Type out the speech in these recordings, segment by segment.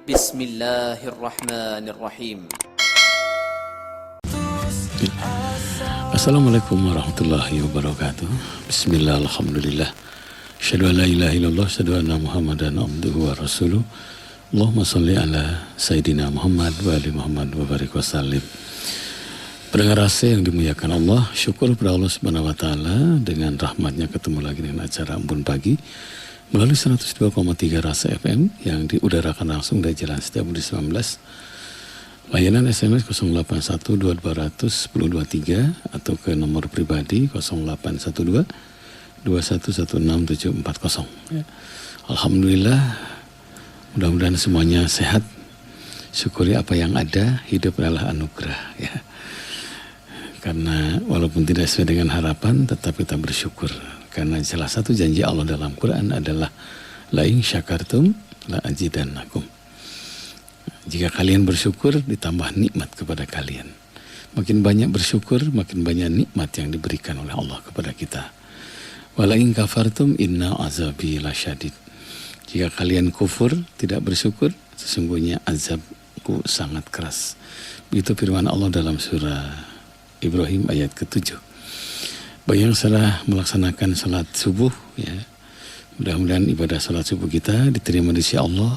Bismillahirrahmanirrahim. Assalamualaikum warahmatullahi wabarakatuh. Bismillah, alhamdulillah. Asyhadu an la ilaha illallah, asyhadu anna Muhammadan abduhu wa rasuluh. Allahumma sholli ala Sayyidina Muhammad wa ali Muhammad wa barik wa sallim. Pendengar rasa yang dimuliakan Allah, syukur kepada Allah Subhanahu wa taala dengan rahmatnya ketemu lagi dengan acara Embun Pagi melalui 102,3 Rasa FM yang diudarakan langsung dari Jalan Setiabudi 19. Layanan SMS 0812-200-1023 atau ke nomor pribadi 0812-2116740. Ya. Alhamdulillah, mudah-mudahan semuanya sehat. Syukuri apa yang ada, hidup adalah anugerah. Ya. Karena walaupun tidak sesuai dengan harapan, tetap kita bersyukur. Karena salah satu janji Allah dalam Quran adalah la in syakartum la azidannakum. Jika kalian bersyukur, ditambah nikmat kepada kalian. Makin banyak bersyukur, makin banyak nikmat yang diberikan oleh Allah kepada kita. Wa la in kafartum inna azabi lasyadid. Jika kalian kufur, tidak bersyukur, sesungguhnya azabku sangat keras. Begitu firman Allah dalam surah Ibrahim ayat ke-7. Bagi yang salah melaksanakan salat subuh, ya, mudah-mudahan ibadah salat subuh kita diterima di sisi Allah.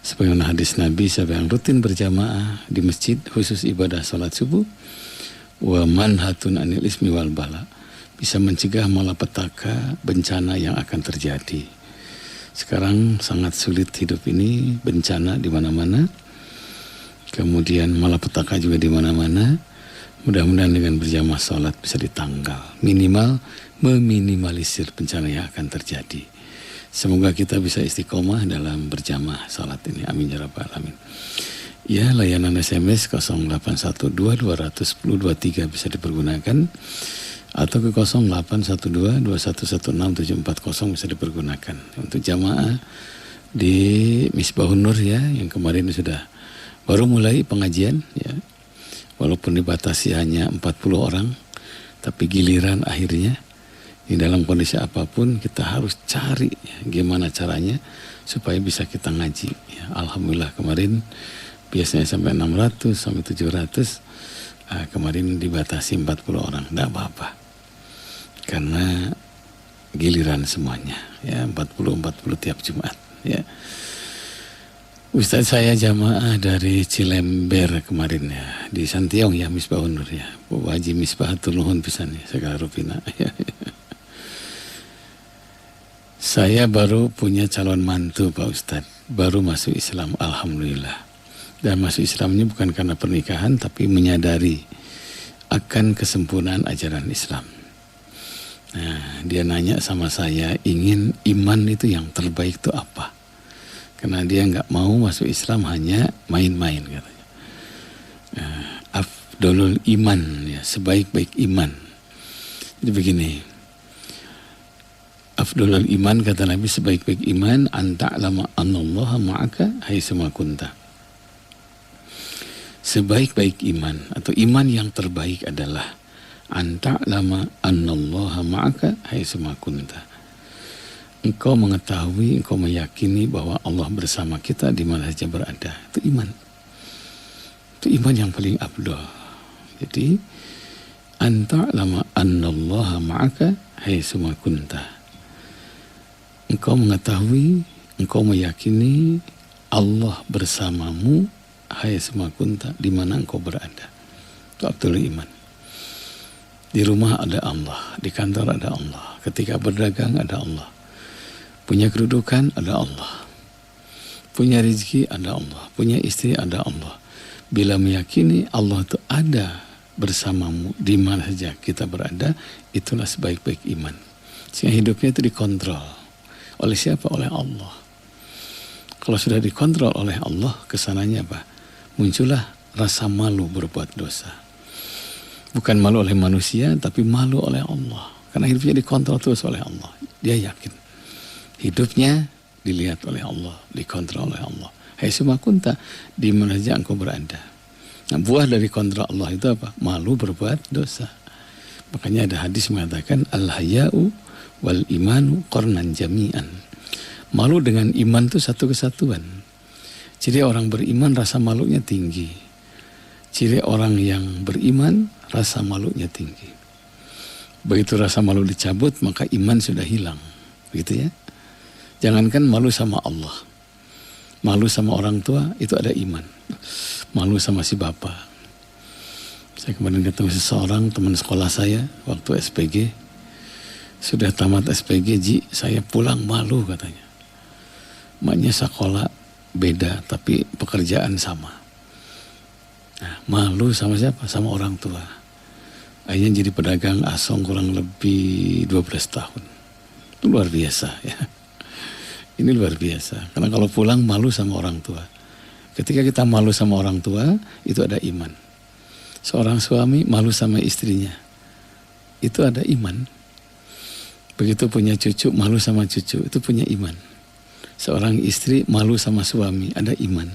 Sebagaimana hadis Nabi, siapa yang rutin berjamaah di masjid khusus ibadah salat subuh, wa manhatun anil ismi wal bala, bisa mencegah malapetaka, bencana yang akan terjadi. Sekarang sangat sulit hidup ini, bencana di mana-mana, kemudian malapetaka juga di mana-mana. Mudah-mudahan dengan berjamaah salat bisa ditanggal, minimal meminimalisir bencana yang akan terjadi. Semoga kita bisa istiqomah dalam berjamaah salat ini. Amin ya rabbal alamin. Ya, layanan SMS 0812-200-1023 bisa dipergunakan atau ke 0812-2116740 bisa dipergunakan untuk jamaah di Misbahun Nur, ya, yang kemarin sudah baru mulai pengajian, ya. Walaupun dibatasi hanya 40 orang, tapi giliran akhirnya di dalam kondisi apapun kita harus cari, ya, gimana caranya supaya bisa kita ngaji. Ya, alhamdulillah kemarin biasanya sampai 600 sampai 700, kemarin dibatasi 40 orang, tidak apa-apa. Karena giliran semuanya, ya, 40 tiap Jumat, ya. Ustaz saya jamaah dari Cilember kemarin, ya, di Santiong, ya, Misbahun Nur, ya, Waji Misbahatul Nuhun pisan, ya, segala rupina. Ya. Saya baru punya calon mantu, Pak Ustaz, baru masuk Islam, alhamdulillah. Dan masuk Islamnya bukan karena pernikahan, tapi menyadari akan kesempurnaan ajaran Islam. Nah, dia nanya sama saya, ingin iman itu yang terbaik itu apa? Karena dia nggak mau masuk Islam hanya main-main, katanya. Afdolul iman, ya, sebaik-baik iman. Jadi begini, afdolul iman, kata Nabi, sebaik-baik iman anta'lama annallaha ma'aka haitsuma kunta. Sebaik-baik iman atau iman yang terbaik adalah anta'lama annallaha ma'aka haitsuma kunta. Engkau mengetahui, engkau meyakini bahwa Allah bersama kita di mana saja berada. Itu iman. Itu iman yang paling afdal. Jadi, anta lama annallaha ma'aka haitsuma kunta. Engkau mengetahui, engkau meyakini Allah bersamamu haitsuma kunta, di mana engkau berada. Itu afdal iman. Di rumah ada Allah, di kantor ada Allah, ketika berdagang ada Allah. Punya kedudukan ada Allah, punya rezeki ada Allah, punya istri ada Allah. Bila meyakini Allah itu ada bersamamu di mana saja kita berada, itulah sebaik-baik iman. Sehingga hidupnya itu dikontrol oleh siapa? Oleh Allah. Kalau sudah dikontrol oleh Allah, kesananya apa? Muncullah rasa malu berbuat dosa. Bukan malu oleh manusia, tapi malu oleh Allah. Karena hidupnya dikontrol terus oleh Allah. Dia yakin hidupnya dilihat oleh Allah, dikontrol oleh Allah. Haitsuma kunta, di mana saja engkau berada. Nah, buah dari kontrol Allah itu apa? Malu berbuat dosa. Makanya ada hadis mengatakan al-haya'u wal imanu qarnan jami'an. Malu dengan iman itu satu kesatuan. Ciri orang beriman rasa malunya tinggi. Ciri orang yang beriman rasa malunya tinggi. Begitu rasa malu dicabut, maka iman sudah hilang. Begitu ya. Jangankan malu sama Allah. Malu sama orang tua, itu ada iman. Malu sama si bapak. Saya kemarin ketemu seseorang, teman sekolah saya, waktu SPG. Sudah tamat SPG, Ji, saya pulang malu katanya. Maknya sekolah beda, tapi pekerjaan sama. Nah, malu sama siapa? Sama orang tua. Akhirnya jadi pedagang asong kurang lebih 12 tahun. Itu luar biasa ya. Ini luar biasa. Karena kalau pulang malu sama orang tua. Ketika kita malu sama orang tua, itu ada iman. Seorang suami malu sama istrinya. Itu ada iman. Begitu punya cucu, malu sama cucu. Itu punya iman. Seorang istri malu sama suami, ada iman.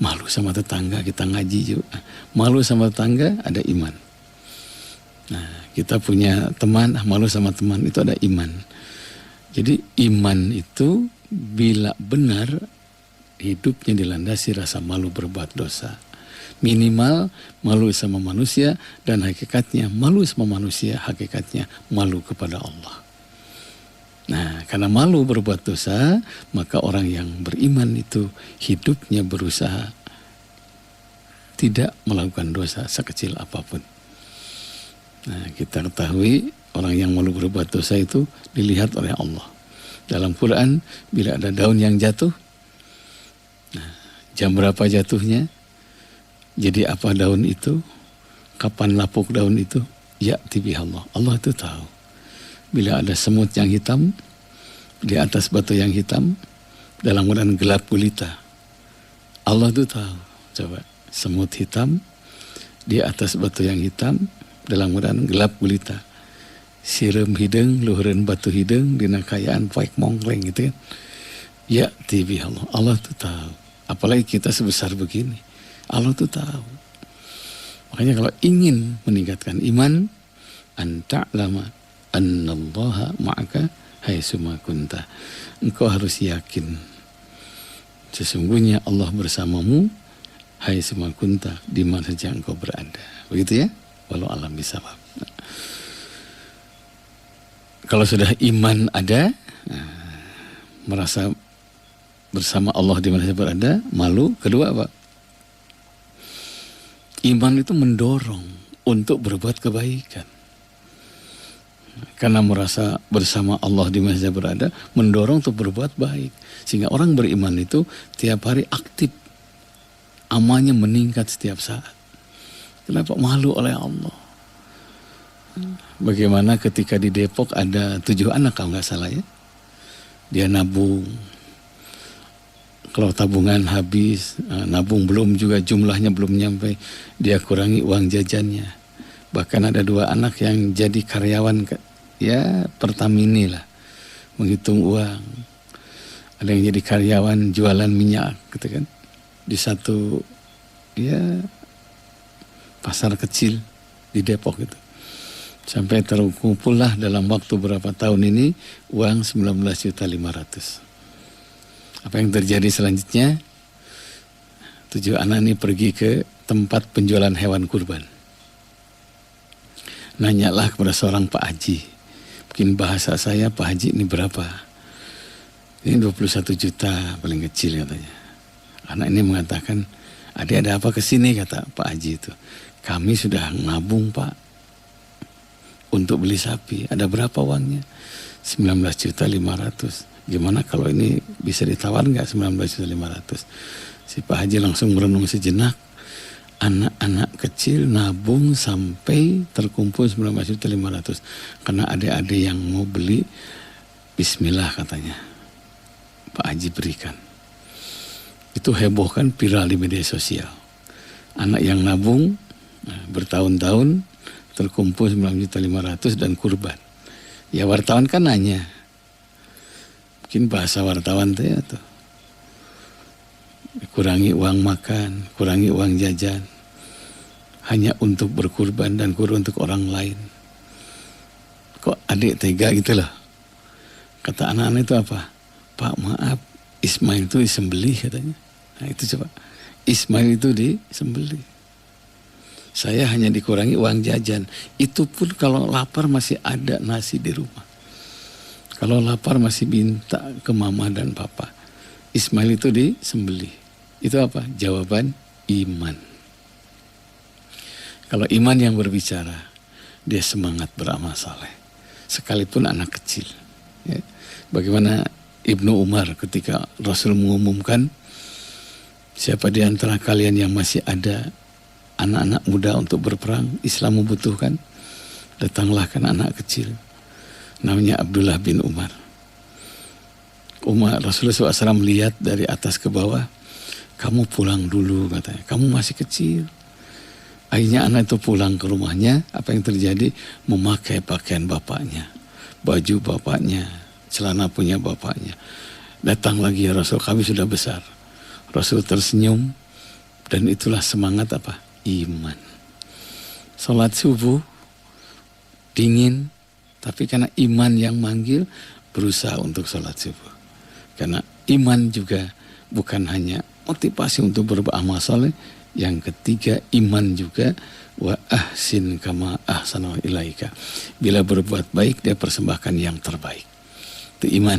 Malu sama tetangga, kita ngaji juga. Malu sama tetangga, ada iman. Nah, kita punya teman, malu sama teman, itu ada iman. Jadi iman itu bila benar hidupnya dilandasi rasa malu berbuat dosa. Minimal malu sama manusia, dan hakikatnya malu sama manusia, hakikatnya malu kepada Allah. Nah, karena malu berbuat dosa, maka orang yang beriman itu hidupnya berusaha tidak melakukan dosa sekecil apapun. Nah, kita ketahui orang yang malu berbuat dosa itu dilihat oleh Allah. Dalam Quran, bila ada daun yang jatuh, nah, jam berapa jatuhnya, jadi apa daun itu, kapan lapuk daun itu, ya tibi Allah. Allah itu tahu. Bila ada semut yang hitam di atas batu yang hitam dalam keadaan gelap gulita, Allah itu tahu. Coba, semut hitam di atas batu yang hitam dalam keadaan gelap gulita. Siram hidung, luhureun batu hidung dina kayaan poek mongkleng gitu kan. Ya tibi Allah. Allah itu tahu. Apalagi kita sebesar begini. Allah itu tahu. Makanya kalau ingin meningkatkan iman, anta'lama annallaha ma'aka haitsuma kunta. Engkau harus yakin sesungguhnya Allah bersamamu haitsuma kunta, di mana saja engkau berada. Begitu ya? Walau alam bisawab. Kalau sudah iman ada, merasa bersama Allah di mana saja berada, malu. Kedua apa? Iman itu mendorong untuk berbuat kebaikan. Karena merasa bersama Allah di mana saja berada, mendorong untuk berbuat baik. Sehingga orang beriman itu tiap hari aktif. Amalnya meningkat setiap saat. Kenapa? Malu oleh Allah. Bagaimana ketika di Depok ada 7 anak kalau nggak salah ya. Dia nabung. Kalau tabungan habis, nabung belum juga jumlahnya belum nyampe, dia kurangi uang jajannya. Bahkan ada 2 anak yang jadi karyawan ya Pertamini lah, menghitung uang. Ada yang jadi karyawan jualan minyak gitu kan, di satu ya pasar kecil di Depok gitu. Sampai terkumpullah dalam waktu berapa tahun ini uang 19.500.000. Apa yang terjadi selanjutnya? 7 anak ini pergi ke tempat penjualan hewan kurban. Nanyalah kepada seorang Pak Haji. Mungkin bahasa saya, Pak Haji ini berapa? Ini 21 juta paling kecil katanya. Anak ini mengatakan, adik ada apa kesini kata Pak Haji itu. Kami sudah nabung Pak untuk beli sapi. Ada berapa uangnya? 19.500.000. Gimana kalau ini bisa ditawar nggak 19.500.000? Si Pak Haji langsung merenung sejenak. Anak-anak kecil nabung sampai terkumpul 19.500.000. Karena adik-adik yang mau beli, bismillah katanya. Pak Haji berikan. Itu heboh kan, viral di media sosial. Anak yang nabung bertahun-tahun terkumpul 9.500.000 dan kurban. Ya wartawan kan nanya. Mungkin bahasa wartawan tuh ya tuh. Kurangi uang makan, kurangi uang jajan. Hanya untuk berkurban dan kurban untuk orang lain. Kok adik tega gitu loh. Kata anak-anak itu apa? Pak maaf, Ismail itu disembelih katanya. Nah itu coba, Ismail itu disembelih. Saya hanya dikurangi uang jajan. Itu pun kalau lapar masih ada nasi di rumah. Kalau lapar masih minta ke mama dan papa. Ismail itu disembelih. Itu apa? Jawaban iman. Kalau iman yang berbicara, dia semangat beramal saleh. Sekalipun anak kecil. Ya. Bagaimana Ibnu Umar ketika Rasul mengumumkan, siapa di antara kalian yang masih ada anak-anak muda untuk berperang, Islam membutuhkan, datanglah kan anak kecil. Namanya Abdullah bin Umar. Rasulullah SAW melihat dari atas ke bawah, kamu pulang dulu katanya, kamu masih kecil. Akhirnya anak itu pulang ke rumahnya, apa yang terjadi? Memakai pakaian bapaknya, baju bapaknya, celana punya bapaknya. Datang lagi ya Rasul, kami sudah besar. Rasul tersenyum, dan itulah semangat apa? Iman. Salat subuh dingin, tapi karena iman yang manggil, berusaha untuk salat subuh. Karena iman juga bukan hanya motivasi untuk beramal saleh, yang ketiga iman juga wa ahsin kama ahsana ilaika. Bila berbuat baik dia persembahkan yang terbaik. Itu iman.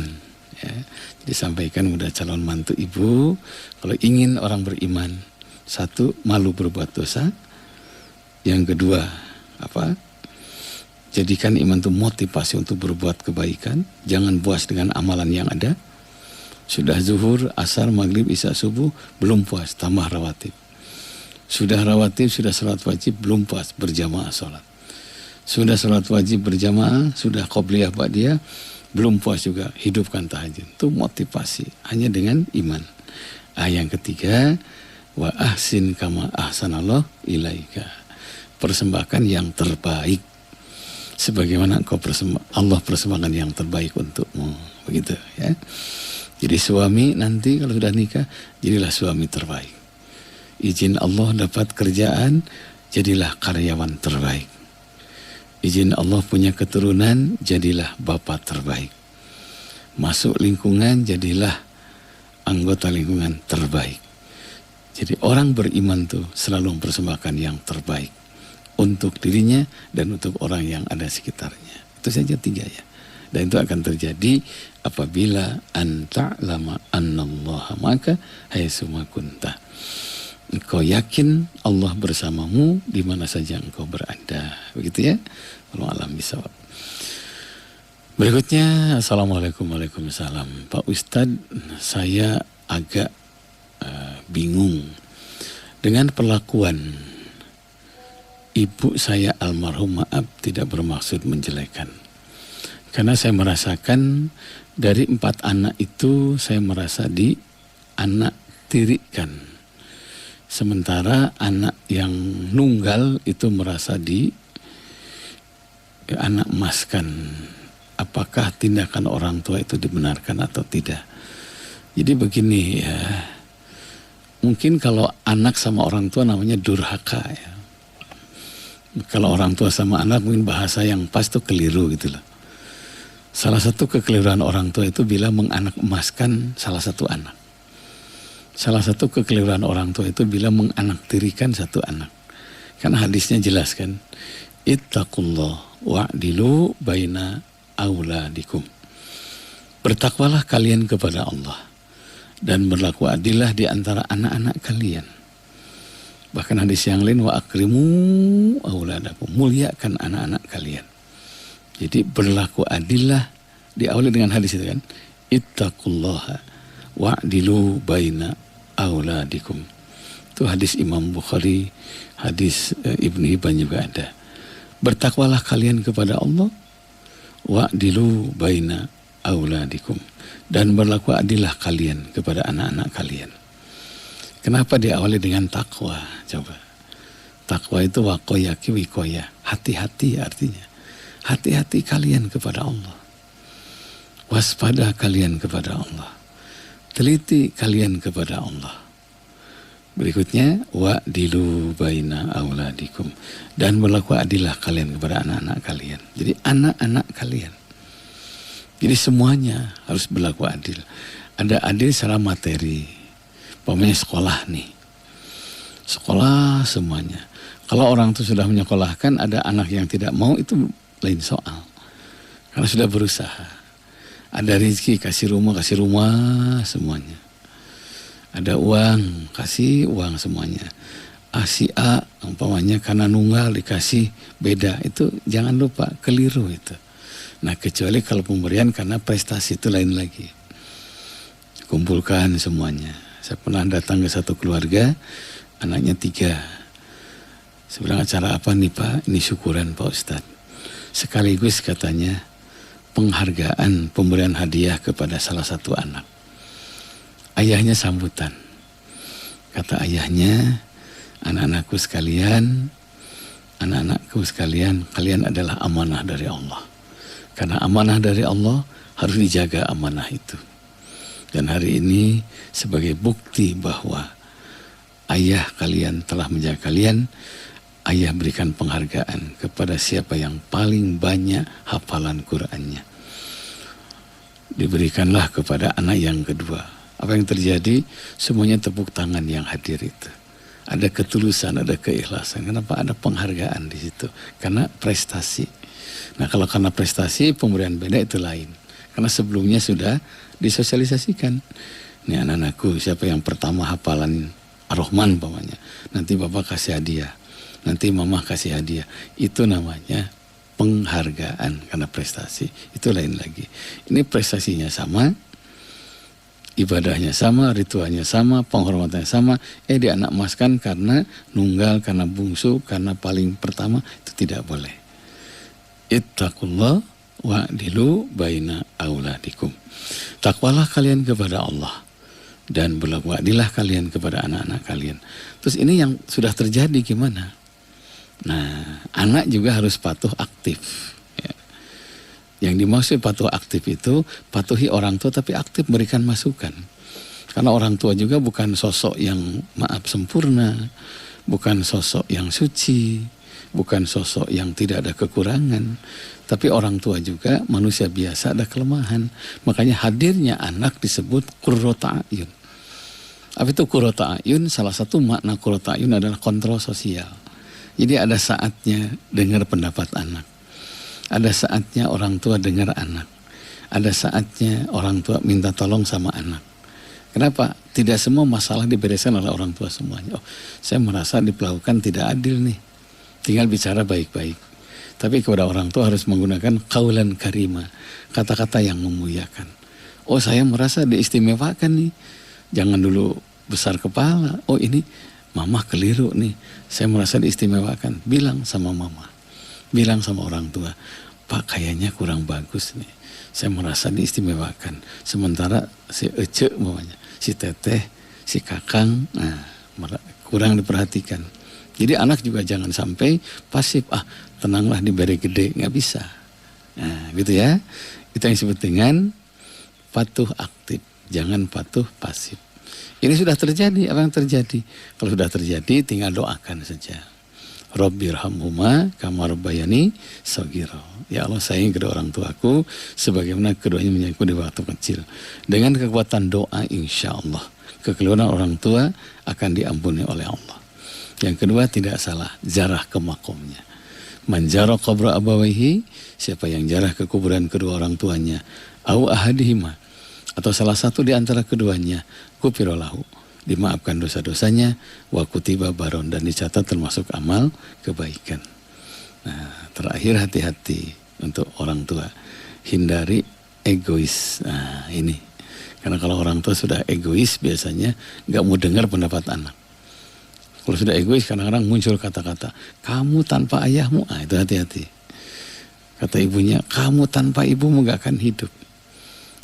Ya. Jadi sampaikan kepada calon mantu ibu, kalau ingin orang beriman, satu, malu berbuat dosa. Yang kedua, apa? Jadikan iman itu motivasi untuk berbuat kebaikan. Jangan puas dengan amalan yang ada. Sudah zuhur, asar, maghrib, isya, subuh, belum puas, tambah rawatib. Sudah rawatib, sudah salat wajib, belum puas, berjamaah salat. Sudah salat wajib berjamaah, sudah qobliyah ba'diyah, belum puas juga, hidupkan tahajud. Itu motivasi, hanya dengan iman. Yang ketiga, wa ahsin kama ahsanallah ilaika. Persembahkan yang terbaik sebagaimana Allah persembahkan yang terbaik untukmu, begitu ya. Jadi suami nanti kalau sudah nikah, jadilah suami terbaik. Izin Allah dapat kerjaan, jadilah karyawan terbaik. Izin Allah punya keturunan, jadilah bapak terbaik. Masuk lingkungan, jadilah anggota lingkungan terbaik. Jadi orang beriman tuh selalu mempersembahkan yang terbaik untuk dirinya dan untuk orang yang ada sekitarnya. Itu saja 3 ya. Dan itu akan terjadi apabila anta'lama annallaha maka haitsuma kunta. Engkau yakin Allah bersamamu di mana saja engkau berada. Begitu ya. Wallahu a'lam bishawab. Berikutnya, Assalamualaikum warahmatullahi. Pak Ustadz, saya agak bingung dengan perlakuan ibu saya almarhum, maaf tidak bermaksud menjelekan. Karena saya merasakan dari 4 anak itu saya merasa anak tirikan. Sementara anak yang nunggal itu merasa anak emaskan. Apakah tindakan orang tua itu dibenarkan atau tidak? Jadi begini ya. Mungkin kalau anak sama orang tua namanya durhaka ya. Kalau orang tua sama anak mungkin bahasa yang pas tuh keliru gitu loh. Salah satu kekeliruan orang tua itu bila menganak emaskan salah satu anak. Salah satu kekeliruan orang tua itu bila menganaktirikan satu anak. Karena hadisnya jelas kan. Ittaqullah wa'dilu baina auladikum. Bertakwalah kalian kepada Allah dan berlaku adillah di antara anak-anak kalian. Bahkan hadis yang lain wa akrimu auladakum, muliakan anak-anak kalian. Jadi berlaku adillah diawali dengan hadis itu kan. Ittaqullaha wa'dilu baina auladikum. Itu hadis Imam Bukhari, hadis Ibnu Hibban juga ada. Bertakwalah kalian kepada Allah wa'dilu baina auladikum, dan berlaku adillah kalian kepada anak-anak kalian. Kenapa diawali dengan takwa? Coba. Takwa itu waqoyaki wikoya, hati-hati artinya. Hati-hati kalian kepada Allah. Waspada kalian kepada Allah. Teliti kalian kepada Allah. Berikutnya wa'dilu baina auladikum, dan berlaku adillah kalian kepada anak-anak kalian. Jadi anak-anak kalian. Jadi semuanya harus berlaku adil. Ada adil secara materi. Umpamanya sekolah nih. Sekolah semuanya. Kalau orang itu sudah menyekolahkan, ada anak yang tidak mau, itu lain soal. Karena sudah berusaha. Ada rezeki, kasih rumah semuanya. Ada uang, kasih uang semuanya. Si A umpamanya karena nunggal dikasih beda, itu jangan lupa, keliru itu. Nah kecuali kalau pemberian karena prestasi, itu lain lagi. Kumpulkan semuanya. Saya pernah datang ke satu keluarga, anaknya 3. Saya bilang, acara apa nih Pak? Ini syukuran Pak Ustadz. Sekaligus katanya penghargaan, pemberian hadiah kepada salah satu anak. Ayahnya sambutan. Kata ayahnya, anak-anakku sekalian, kalian adalah amanah dari Allah. Karena amanah dari Allah harus dijaga amanah itu. Dan hari ini sebagai bukti bahwa ayah kalian telah menjaga kalian, ayah berikan penghargaan kepada siapa yang paling banyak hafalan Qur'annya. Diberikanlah kepada anak yang kedua. Apa yang terjadi? Semuanya tepuk tangan yang hadir itu. Ada ketulusan, ada keikhlasan. Kenapa? Ada penghargaan di situ. Karena prestasi. Nah kalau karena prestasi, pemberian beda itu lain. Karena sebelumnya sudah disosialisasikan. Ini anak-anakku, siapa yang pertama hafalan Ar-Rahman umpamanya, nanti Bapak kasih hadiah. Nanti Mama kasih hadiah. Itu namanya penghargaan karena prestasi. Itu lain lagi. Ini prestasinya sama, ibadahnya sama, ritualnya sama, penghormatannya sama. Dianakmaskan karena nunggal, karena bungsu, karena paling pertama. Itu tidak boleh. Ittaqullah wa'dilu baina auladikum. Takwalah kalian kepada Allah dan berlaku adilah kalian kepada anak-anak kalian. Terus ini yang sudah terjadi gimana? Nah, anak juga harus patuh aktif. Ya. Yang dimaksud patuh aktif itu patuhi orang tua tapi aktif berikan masukan. Karena orang tua juga bukan sosok yang sempurna, bukan sosok yang suci, bukan sosok yang tidak ada kekurangan. Tapi orang tua juga manusia biasa ada kelemahan. Makanya hadirnya anak disebut qurrata a'yun. Apa itu qurrata a'yun? Salah satu makna qurrata a'yun adalah kontrol sosial. Jadi ada saatnya dengar pendapat anak. Ada saatnya orang tua dengar anak. Ada saatnya orang tua minta tolong sama anak. Kenapa? Tidak semua masalah dibereskan oleh orang tua semuanya. Saya merasa diperlakukan tidak adil nih. Tinggal bicara baik-baik. Tapi kepada orang tua harus menggunakan qaulan karima. Kata-kata yang memuliakan. Saya merasa diistimewakan nih. Jangan dulu besar kepala. Ini Mama keliru nih. Saya merasa diistimewakan. Bilang sama Mama. Bilang sama orang tua. Pak kayaknya kurang bagus nih. Saya merasa diistimewakan. Sementara si Ece mamanya, si Teteh, si Kakang, kurang diperhatikan. Jadi anak juga jangan sampai pasif. Tenanglah diberi gede, nggak bisa. Nah, gitu ya. Itu yang disebut dengan patuh aktif. Jangan patuh pasif. Ini sudah terjadi. Apa yang terjadi? Kalau sudah terjadi, tinggal doakan saja. Rabbirhamhuma kama rabbayani shaghira. Ya Allah, sayangi kedua orang tuaku sebagaimana keduanya menyayangku di waktu kecil. Dengan kekuatan doa, insya Allah kekeliruan orang tua akan diampuni oleh Allah. Yang kedua, tidak salah, ziarah ke makomnya. Man zara qabra abawaihi, siapa yang ziarah ke kuburan kedua orang tuanya, au ahadihima, atau salah satu di antara keduanya, ghufira lahu, dimaafkan dosa-dosanya, wa kutiba baron, dan dicatat termasuk amal kebaikan. Nah, terakhir hati-hati untuk orang tua, hindari egois. Nah, ini karena kalau orang tua sudah egois biasanya nggak mau dengar pendapat anak. Kalau sudah egois kadang-kadang muncul kata-kata, kamu tanpa ayahmu, itu hati-hati. Kata ibunya, kamu tanpa ibumu gak akan hidup.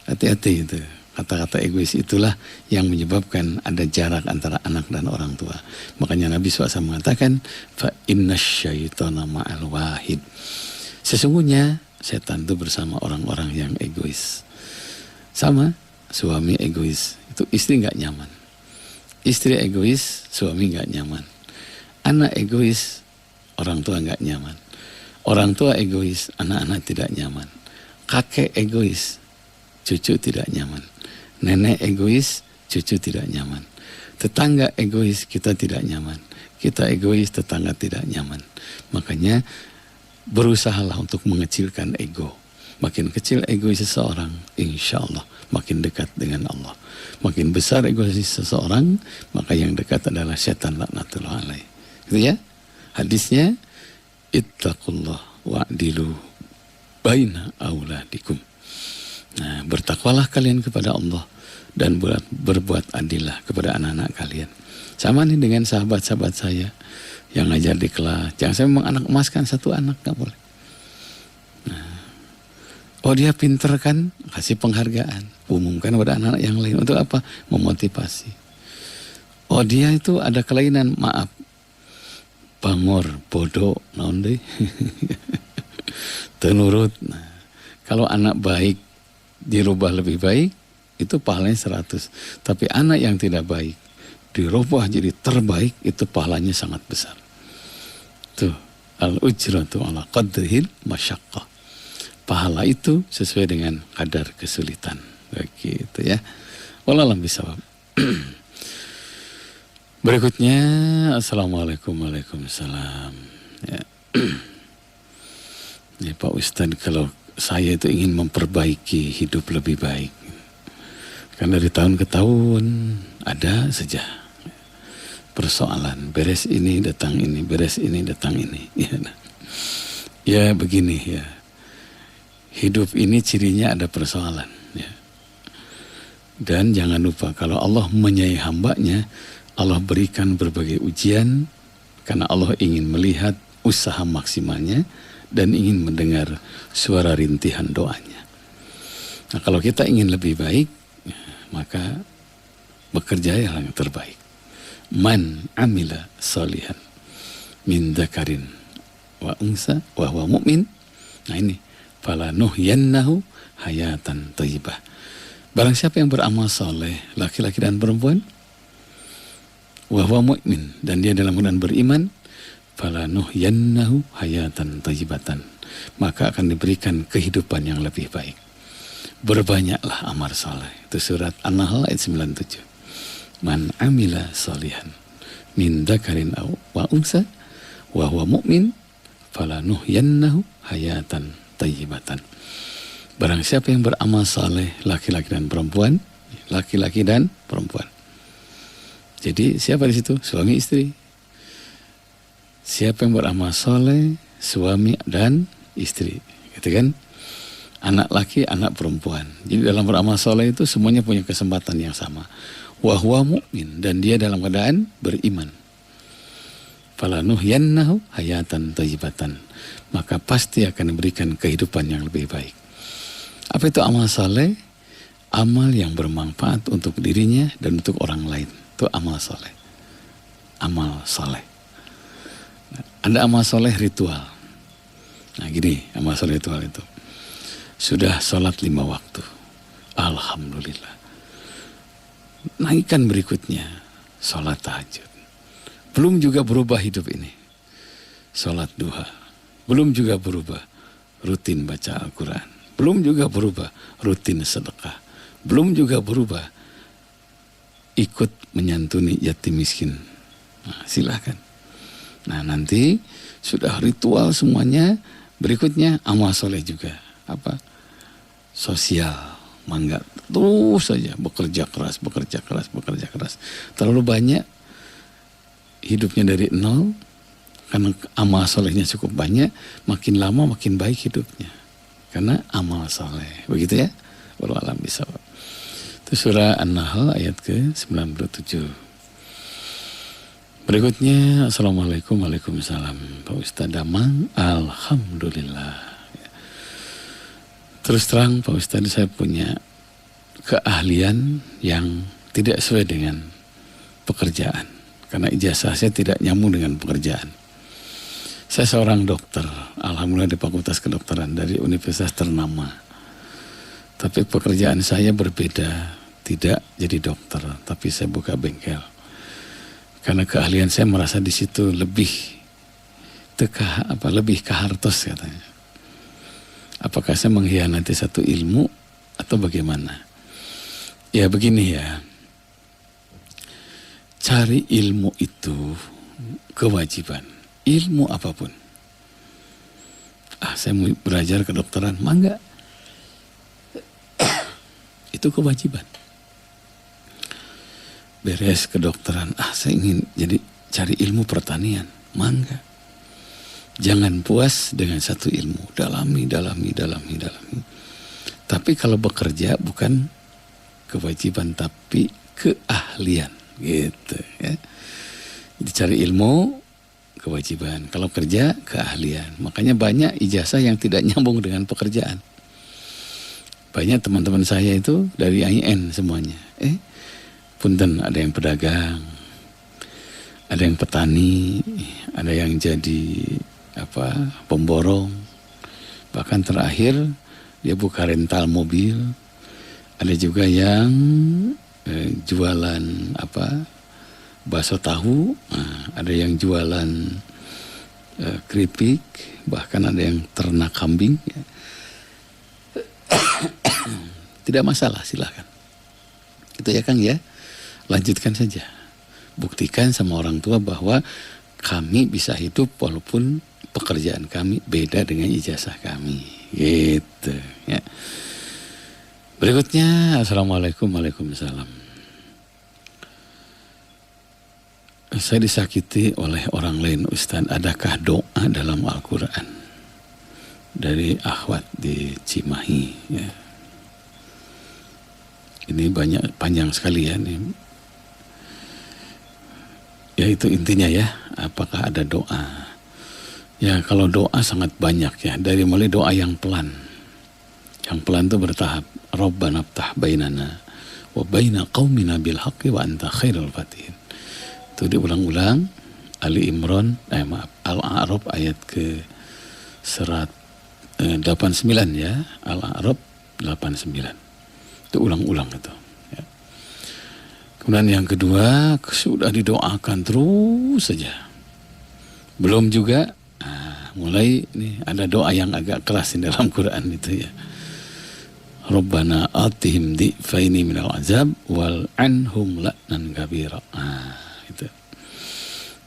Hati-hati itu. Kata-kata egois itulah yang menyebabkan ada jarak antara anak dan orang tua. Makanya Nabi SAW mengatakan, fa inna syaitana ma'al wahid. Sesungguhnya setan itu bersama orang-orang yang egois. Sama, suami egois, itu istri gak nyaman. Istri egois, suami gak nyaman. Anak egois, orang tua gak nyaman. Orang tua egois, anak-anak tidak nyaman. Kakek egois, cucu tidak nyaman. Nenek egois, cucu tidak nyaman. Tetangga egois, kita tidak nyaman. Kita egois, tetangga tidak nyaman. Makanya berusahalah untuk mengecilkan ego. Makin kecil egois seseorang, insya Allah makin dekat dengan Allah. Makin besar egois seseorang, maka yang dekat adalah setan laknatullah alaih. Gitu ya. Hadisnya, ittaqullah wa'dilu baina auladikum. Nah, bertakwalah kalian kepada Allah dan berbuat adillah kepada anak-anak kalian. Sama nih dengan sahabat-sahabat saya yang ngajar di kelas. Jangan saya memang anak emas kan, satu anak, gak boleh. Nah, oh dia pinter kan, kasih penghargaan. Umumkan kepada anak-anak yang lain. Untuk apa? Memotivasi. Oh dia itu ada kelainan, maaf. Bangor, bodoh, naon deh. Tenurut. Nah, kalau anak baik dirubah lebih baik, itu pahalanya 100. Tapi anak yang tidak baik dirubah jadi terbaik, itu pahalanya sangat besar. Tuh, al-ujratu ala qadrihil masyaqqah. Pahala itu sesuai dengan kadar kesulitan. Begitu ya. Wallahualam bisawab. Berikutnya, assalamualaikum, waalaikumsalam. Ya. Ya Pak Ustadz, kalau saya itu ingin memperbaiki hidup lebih baik, kan dari tahun ke tahun ada saja persoalan, beres ini datang ini, beres ini datang ini. Ya begini ya, hidup ini cirinya ada persoalan ya. Dan jangan lupa kalau Allah menyayangi hambanya, Allah berikan berbagai ujian karena Allah ingin melihat usaha maksimalnya dan ingin mendengar suara rintihan doanya. Nah, kalau kita ingin lebih baik, maka bekerja yang terbaik. Man amila salihan min dzakarin wa unsa wa huwa mu'min. Nah ini, fala nuhyannahu hayatan thayyibah. Barang siapa yang beramal saleh, laki-laki dan perempuan, wa huwa mu'min, dan dia dalam keadaan beriman, fala nuhyannahu hayatan thayyibatan, maka akan diberikan kehidupan yang lebih baik. Berbanyaklah amal saleh. Itu surat An-Nahl ayat 97. Man amila salihan min dzakarin aw wa unsa wa huwa mu'min falanuhyannahu hayatan thayyibatan. Barang siapa yang beramal saleh, laki-laki dan perempuan, laki-laki dan perempuan. Jadi siapa di situ? Suami istri. Siapa yang beramal saleh, suami dan istri, gitu kan? Anak laki, anak perempuan. Jadi dalam beramal soleh itu semuanya punya kesempatan yang sama. Wa huwa mu'min, dan dia dalam keadaan beriman. Falanuhyannahu hayatan thayyibatan, maka pasti akan diberikan kehidupan yang lebih baik. Apa itu amal soleh? Amal yang bermanfaat untuk dirinya dan untuk orang lain. Itu amal soleh. Amal soleh. Ada amal soleh ritual. Nah gini, amal soleh ritual itu. Sudah sholat 5 waktu, alhamdulillah. Naikkan berikutnya, sholat tahajud. Belum juga berubah hidup ini, sholat duha. Belum juga berubah, rutin baca Al-Quran. Belum juga berubah, rutin sedekah. Belum juga berubah, ikut menyantuni yatim miskin. Nah, silahkan. Nah nanti sudah ritual semuanya, berikutnya amal soleh juga. Apa? Sosial, mangga terus saja bekerja keras. Terlalu banyak hidupnya dari nol, karena amal solehnya cukup banyak, makin lama makin baik hidupnya karena amal soleh. Begitu ya. Wallahu a'lam bishawab. Itu surah An-Nahl ayat ke-97. Berikutnya, assalamualaikum, waalaikumsalam. Pak Ustadz Damang, alhamdulillah. Terus terang Pak Ustadz, saya punya keahlian yang tidak sesuai dengan pekerjaan. Karena ijazah saya tidak nyambung dengan pekerjaan. Saya seorang dokter, alhamdulillah di Fakultas Kedokteran dari universitas ternama. Tapi pekerjaan saya berbeda, tidak jadi dokter, tapi saya buka bengkel. Karena keahlian saya merasa di situ lebih lebih kahartos katanya. Apakah saya mengkhianati satu ilmu atau bagaimana? Ya begini ya. cari ilmu itu kewajiban. Ilmu apapun. Saya mau belajar kedokteran, mangga. Itu kewajiban. Beres kedokteran, saya ingin jadi cari ilmu pertanian, mangga. Jangan puas dengan satu ilmu, dalami. Tapi kalau bekerja bukan kewajiban, tapi keahlian, gitu ya. Jadi cari ilmu kewajiban, kalau kerja keahlian. Makanya banyak ijazah yang tidak nyambung dengan pekerjaan. Banyak teman-teman saya itu dari AIN semuanya. Punten, ada yang pedagang, ada yang petani, ada yang jadi pemborong, bahkan terakhir dia buka rental mobil, ada juga yang jualan bakso tahu, ada yang jualan keripik, bahkan ada yang ternak kambing. Ya. Tidak masalah, silakan. Itu ya Kang ya, lanjutkan saja. Buktikan sama orang tua bahwa kami bisa hidup walaupun pekerjaan kami beda dengan ijazah kami, gitu ya. Berikutnya, Assalamualaikum. Waalaikumsalam. Saya disakiti oleh orang lain, Ustaz. Adakah doa dalam Al-Quran? Dari akhwat di Cimahi ya. Ini panjang sekali ya nih. Ya itu intinya ya, apakah ada doa? Ya kalau doa sangat banyak ya, dari mulai doa yang pelan. Yang pelan itu bertahap. Rabbana ftah bainana wa baina qaumina bil haqqi wa anta khairul fatihin. Itu diulang-ulang. Ali Imran, Al-A'raf ayat ke 89 ya, Al-A'raf 89. Itu ulang-ulang itu. Ya. Kemudian yang kedua, sudah didoakan terus saja. Belum juga, mulai ini ada doa yang agak keras di dalam Quran itu ya. Rabbana atihim di'faini minal azab wal anhum la'nan kabira. Itu.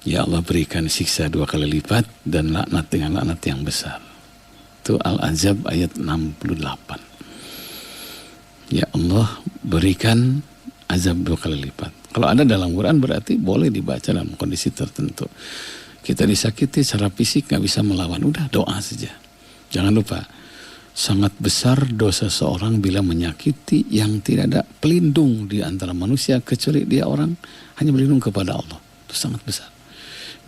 Ya Allah, berikan siksa 2 kali lipat dan laknat dengan laknat yang besar. Itu Al-Azab ayat 68. Ya Allah, berikan azab 2 kali lipat. Kalau ada dalam Quran berarti boleh dibaca dalam kondisi tertentu. Kita disakiti secara fisik gak bisa melawan, udah doa saja. Jangan lupa, sangat besar dosa seorang bila menyakiti yang tidak ada pelindung di antara manusia kecuali dia orang hanya berlindung kepada Allah. Itu sangat besar.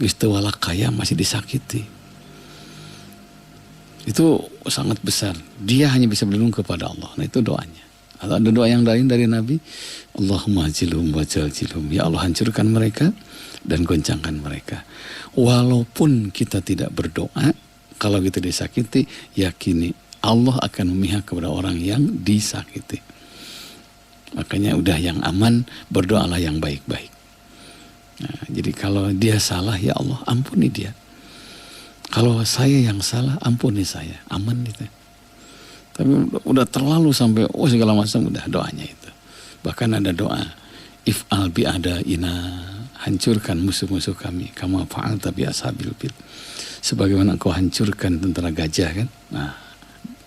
Wala kaya masih disakiti. Itu sangat besar. Dia hanya bisa berlindung kepada Allah. Nah itu doanya. Atau ada doa yang lain dari Nabi, Allahumma jilhum wa jilhum. Ya Allah, hancurkan mereka dan goncangkan mereka. Walaupun kita tidak berdoa, kalau kita disakiti, yakini Allah akan memihak kepada orang yang disakiti. Makanya udah yang aman, berdoalah yang baik-baik. Nah, jadi kalau dia salah, ya Allah ampuni dia. Kalau saya yang salah, ampuni saya. Aman gitu. Tapi udah terlalu sampai segala macam, udah doanya itu. Bahkan ada doa, if'al bi'adaina, hancurkan musuh-musuh kami, kama fa'alta bi ashabil fil. Sebagaimana kau hancurkan tentara gajah kan. Nah,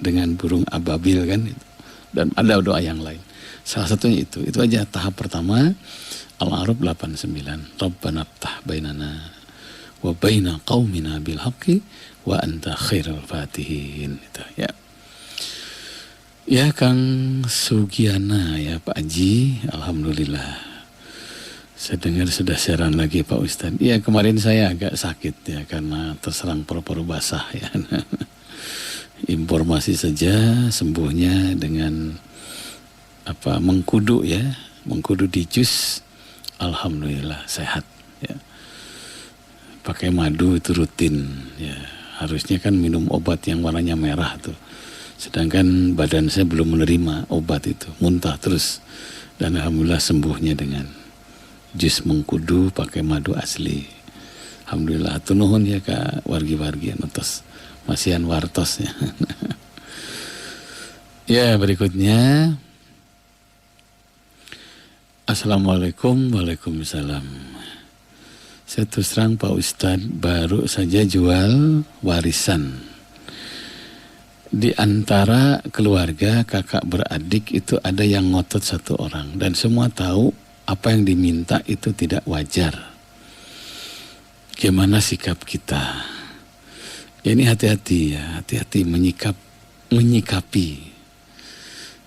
dengan burung ababil kan itu. Dan ada doa yang lain. Salah satunya itu aja tahap pertama. Al-A'raf 89. Rabbana ftah bainana wa baina qaumina bil haqqi wa anta khairul fatihin. Itu ya. Ya Kang Sugiana ya Pak Haji, alhamdulillah. Saya dengar sudah siaran lagi Pak Ustadz. Ya kemarin saya agak sakit ya karena terserang paru-paru basah ya. Informasi saja sembuhnya dengan mengkudu ya, mengkudu di jus. Alhamdulillah sehat ya. Pakai madu itu rutin ya. Harusnya kan minum obat yang warnanya merah tuh. Sedangkan badan saya belum menerima obat itu, muntah terus. Dan alhamdulillah sembuhnya dengan jus mengkudu pakai madu asli. Alhamdulillah atuh nuhun ya Kak wargi-wargi nutos masihan wartos ya. Ya berikutnya Assalamualaikum. Waalaikumsalam. Saya terus terang Pak Ustadz baru saja jual warisan. Di antara keluarga kakak beradik itu ada yang ngotot satu orang. Dan semua tahu apa yang diminta itu tidak wajar. Gimana sikap kita? Ini hati-hati ya, hati-hati menyikapi.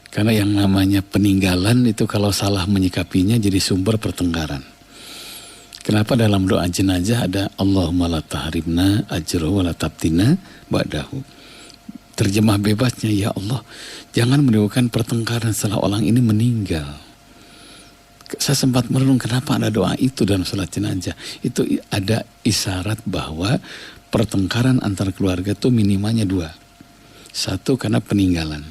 Karena yang namanya peninggalan itu kalau salah menyikapinya jadi sumber pertengkaran. Kenapa dalam doa jenazah ada Allahumma la tahrimna ajrahu wa la tabtina ba'dahu. Terjemah bebasnya, ya Allah, jangan menimbulkan pertengkaran setelah orang ini meninggal. Saya sempat merenung kenapa ada doa itu dalam salat jenazah. Itu ada isyarat bahwa pertengkaran antar keluarga itu minimalnya dua. Satu karena peninggalan.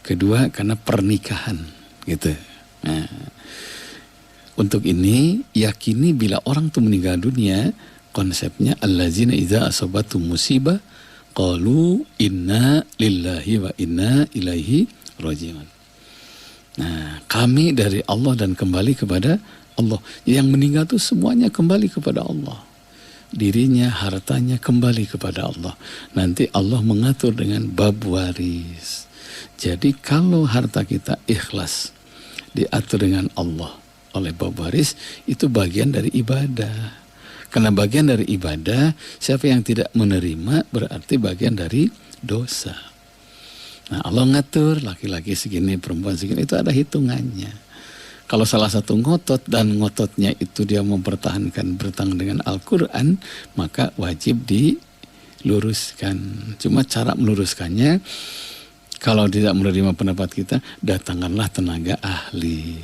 Kedua karena pernikahan, gitu. Nah, untuk ini yakini bila orang itu meninggal dunia, konsepnya allazina idza asabatu musibah qalu inna lillahi wa inna ilaihi raji'un. Nah, kami dari Allah dan kembali kepada Allah. Yang meninggal itu semuanya kembali kepada Allah. Dirinya, hartanya kembali kepada Allah. Nanti Allah mengatur dengan bab waris. Jadi kalau harta kita ikhlas diatur dengan Allah oleh bab waris, itu bagian dari ibadah. Karena bagian dari ibadah, siapa yang tidak menerima berarti bagian dari dosa. Nah, Allah ngatur laki-laki segini, perempuan segini, itu ada hitungannya. Kalau salah satu ngotot dan ngototnya itu dia mempertahankan bertang dengan Al-Quran, maka wajib diluruskan. Cuma cara meluruskannya, kalau tidak menerima pendapat kita, datangkanlah tenaga ahli.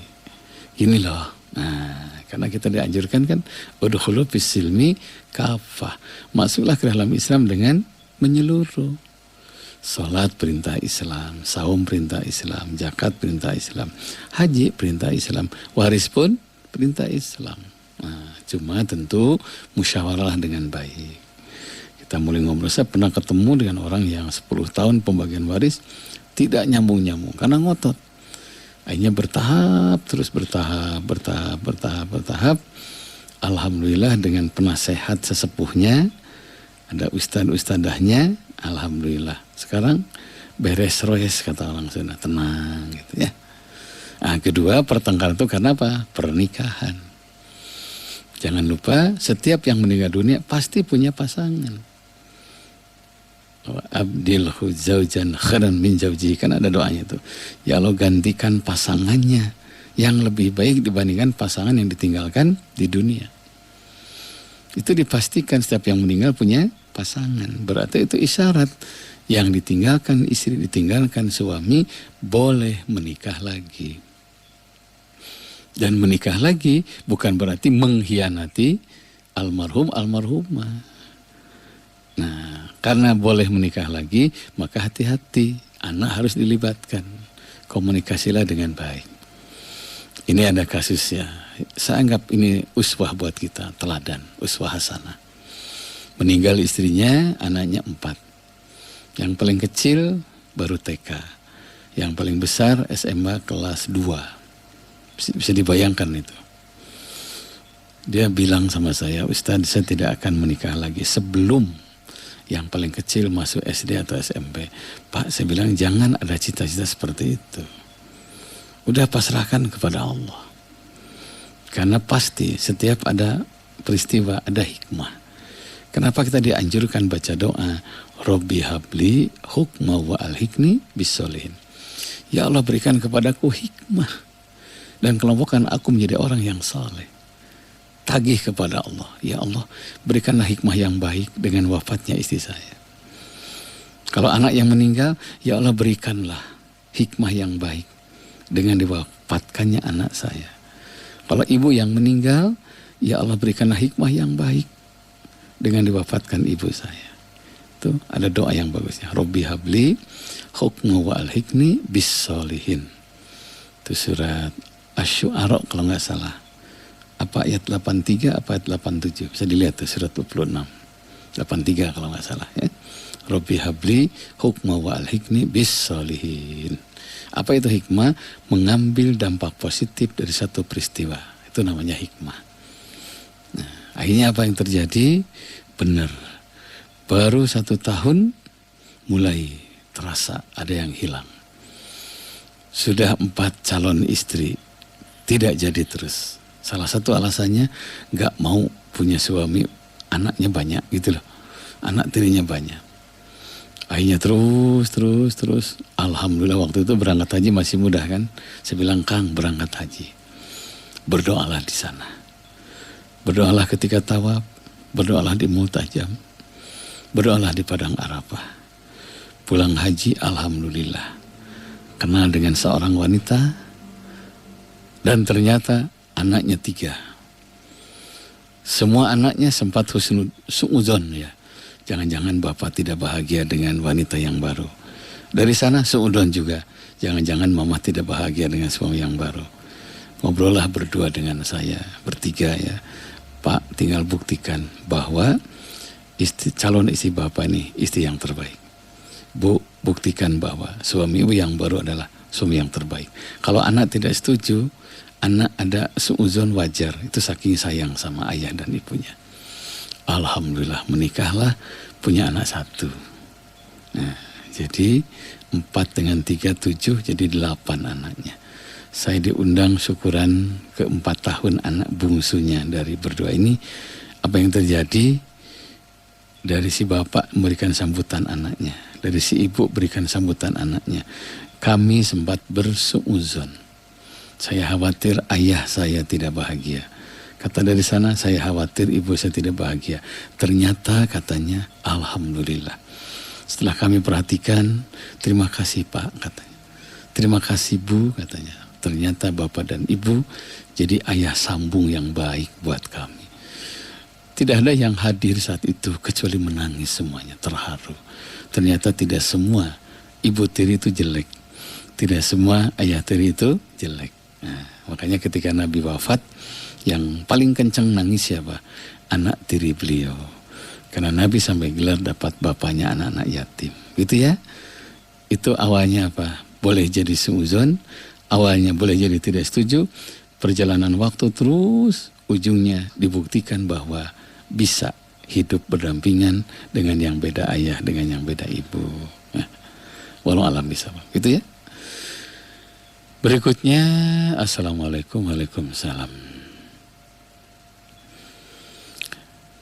Gini loh. Nah, karena kita dianjurkan kan udkhulu fis-silmi kafah. Masuklah ke dalam Islam dengan menyeluruh. Salat perintah Islam, saum perintah Islam, zakat perintah Islam, haji perintah Islam, waris pun perintah Islam. Nah, cuma tentu musyawarah dengan baik. Kita mulai ngobrol, saya pernah ketemu dengan orang yang 10 tahun pembagian waris tidak nyambung-nyambung karena ngotot. Akhirnya bertahap, terus bertahap. Alhamdulillah dengan penasehat sesepuhnya, ada ustadz-ustadahnya, alhamdulillah. Sekarang beres royes kata orang Sunda, tenang gitu ya. Nah, kedua, pertengkaran itu karena apa? Pernikahan. Jangan lupa setiap yang meninggal dunia pasti punya pasangan. Abdilhu zaujan khairan min zaujihi, kan ada doanya itu. Ya Allah, gantikan pasangannya yang lebih baik dibandingkan pasangan yang ditinggalkan di dunia. Itu dipastikan setiap yang meninggal punya pasangan. Berarti itu isyarat yang ditinggalkan istri, ditinggalkan suami boleh menikah lagi. Dan menikah lagi bukan berarti mengkhianati almarhum almarhumah. Nah, karena boleh menikah lagi, maka hati-hati, anak harus dilibatkan. Komunikasilah dengan baik. Ini ada kasusnya. Saya anggap ini uswah buat kita, teladan, uswah hasanah. Meninggal istrinya, anaknya 4. Yang paling kecil baru TK. Yang paling besar SMA kelas 2. Bisa dibayangkan itu. Dia bilang sama saya, Ustaz, saya tidak akan menikah lagi sebelum yang paling kecil masuk SD atau SMP. Pak, saya bilang jangan ada cita-cita seperti itu. Udah pasrahkan kepada Allah. Karena pasti setiap ada peristiwa ada hikmah. Kenapa kita dianjurkan baca doa Robbi habli hukma wa alhikni bisolihin. Ya Allah, berikan kepadaku hikmah dan kelompokkan aku menjadi orang yang saleh. Tagih kepada Allah, ya Allah, berikanlah hikmah yang baik dengan wafatnya istri saya. Kalau anak yang meninggal, ya Allah, berikanlah hikmah yang baik dengan diwafatkannya anak saya. Kalau ibu yang meninggal, ya Allah, berikanlah hikmah yang baik dengan diwafatkan ibu saya. Itu ada doa yang bagusnya. Robbi habli hukma wa alhikni bis solihin. Itu surat Asy-Syu'ara kalau nggak salah. Apa ayat 83, apa ayat 87. Bisa dilihat tuh surat 26. 83 kalau nggak salah ya. Robbi habli hukma wa alhikni bis solihin. Apa itu hikmah? Mengambil dampak positif dari satu peristiwa. Itu namanya hikmah. Nah, akhirnya apa yang terjadi? Benar. Baru 1 tahun mulai terasa ada yang hilang. Sudah 4 calon istri, tidak jadi terus. Salah satu alasannya gak mau punya suami, anaknya banyak gitu loh. Anak tirinya banyak. Akhirnya terus. Alhamdulillah waktu itu berangkat haji masih mudah kan. Saya bilang, Kang berangkat haji. Berdoalah di sana. Berdoalah ketika tawaf. Berdoalah di Multajam. Berdoalah di Padang Arafah. Pulang haji alhamdulillah. Kenal dengan seorang wanita. Dan ternyata anaknya 3. Semua anaknya sempat suudzon ya. Jangan-jangan bapak tidak bahagia dengan wanita yang baru. Dari sana suudzon juga. Jangan-jangan mama tidak bahagia dengan suami yang baru. Ngobrollah berdua dengan saya. Bertiga ya. Pak tinggal buktikan bahwa calon istri bapak ini istri yang terbaik. Bu, buktikan bahwa suami ibu yang baru adalah suami yang terbaik. Kalau anak tidak setuju, anak ada suudzon wajar. Itu saking sayang sama ayah dan ibunya. Alhamdulillah menikahlah, punya anak 1. Nah, jadi 4 dengan 3, 7, jadi 8 anaknya. Saya diundang syukuran ke 4 tahun anak bungsunya dari berdua ini. Apa yang terjadi? Dari si bapak memberikan sambutan anaknya. Dari si ibu berikan sambutan anaknya. Kami sempat bersuudzon. Saya khawatir ayah saya tidak bahagia. Kata dari sana, saya khawatir ibu saya tidak bahagia. Ternyata katanya, alhamdulillah. Setelah kami perhatikan, terima kasih Pak katanya. Terima kasih Bu katanya. Ternyata bapak dan ibu jadi ayah sambung yang baik buat kami. Tidak ada yang hadir saat itu kecuali menangis semuanya, terharu. Ternyata tidak semua ibu tiri itu jelek. Tidak semua ayah tiri itu jelek. Nah, makanya ketika Nabi wafat, yang paling kencang nangis siapa? Anak tiri beliau. Karena Nabi sampai gelar dapat bapaknya anak-anak yatim. Gitu ya. Itu awalnya apa? Boleh jadi suudzon, awalnya boleh jadi tidak setuju. Perjalanan waktu terus ujungnya dibuktikan bahwa bisa hidup berdampingan dengan yang beda ayah, dengan yang beda ibu. Nah, walau alam bisa. Gitu ya. Berikutnya, Assalamualaikum, Waalaikumsalam.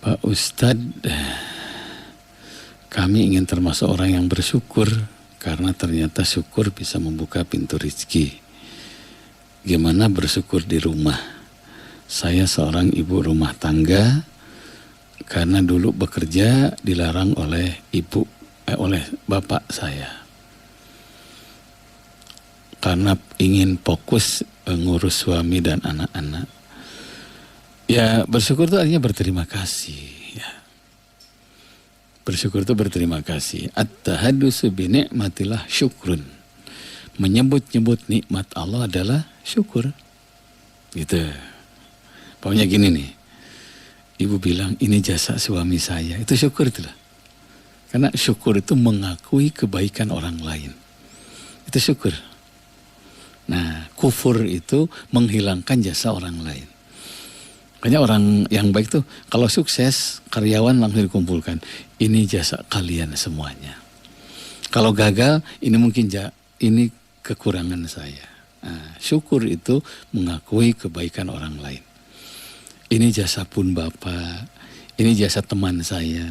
Pak Ustadz, kami ingin termasuk orang yang bersyukur karena ternyata syukur bisa membuka pintu rezeki. Gimana bersyukur di rumah? Saya seorang ibu rumah tangga karena dulu bekerja dilarang oleh oleh bapak saya. Karena ingin fokus ngurus suami dan anak-anak. Ya bersyukur itu artinya berterima kasih ya. Bersyukur itu berterima kasih. At-tahaddusu bi ni'matillah syukrun. Menyebut-nyebut nikmat Allah adalah syukur. Gitu. Pokoknya gini nih. Ibu bilang ini jasa suami saya. Itu syukur itulah. Karena syukur itu mengakui kebaikan orang lain. Itu syukur. Nah, kufur itu menghilangkan jasa orang lain. Makanya orang yang baik tuh kalau sukses karyawan langsung dikumpulkan. Ini jasa kalian semuanya. Kalau gagal ini mungkin ini kekurangan saya. Nah, syukur itu mengakui kebaikan orang lain. Ini jasa pun bapak, ini jasa teman saya,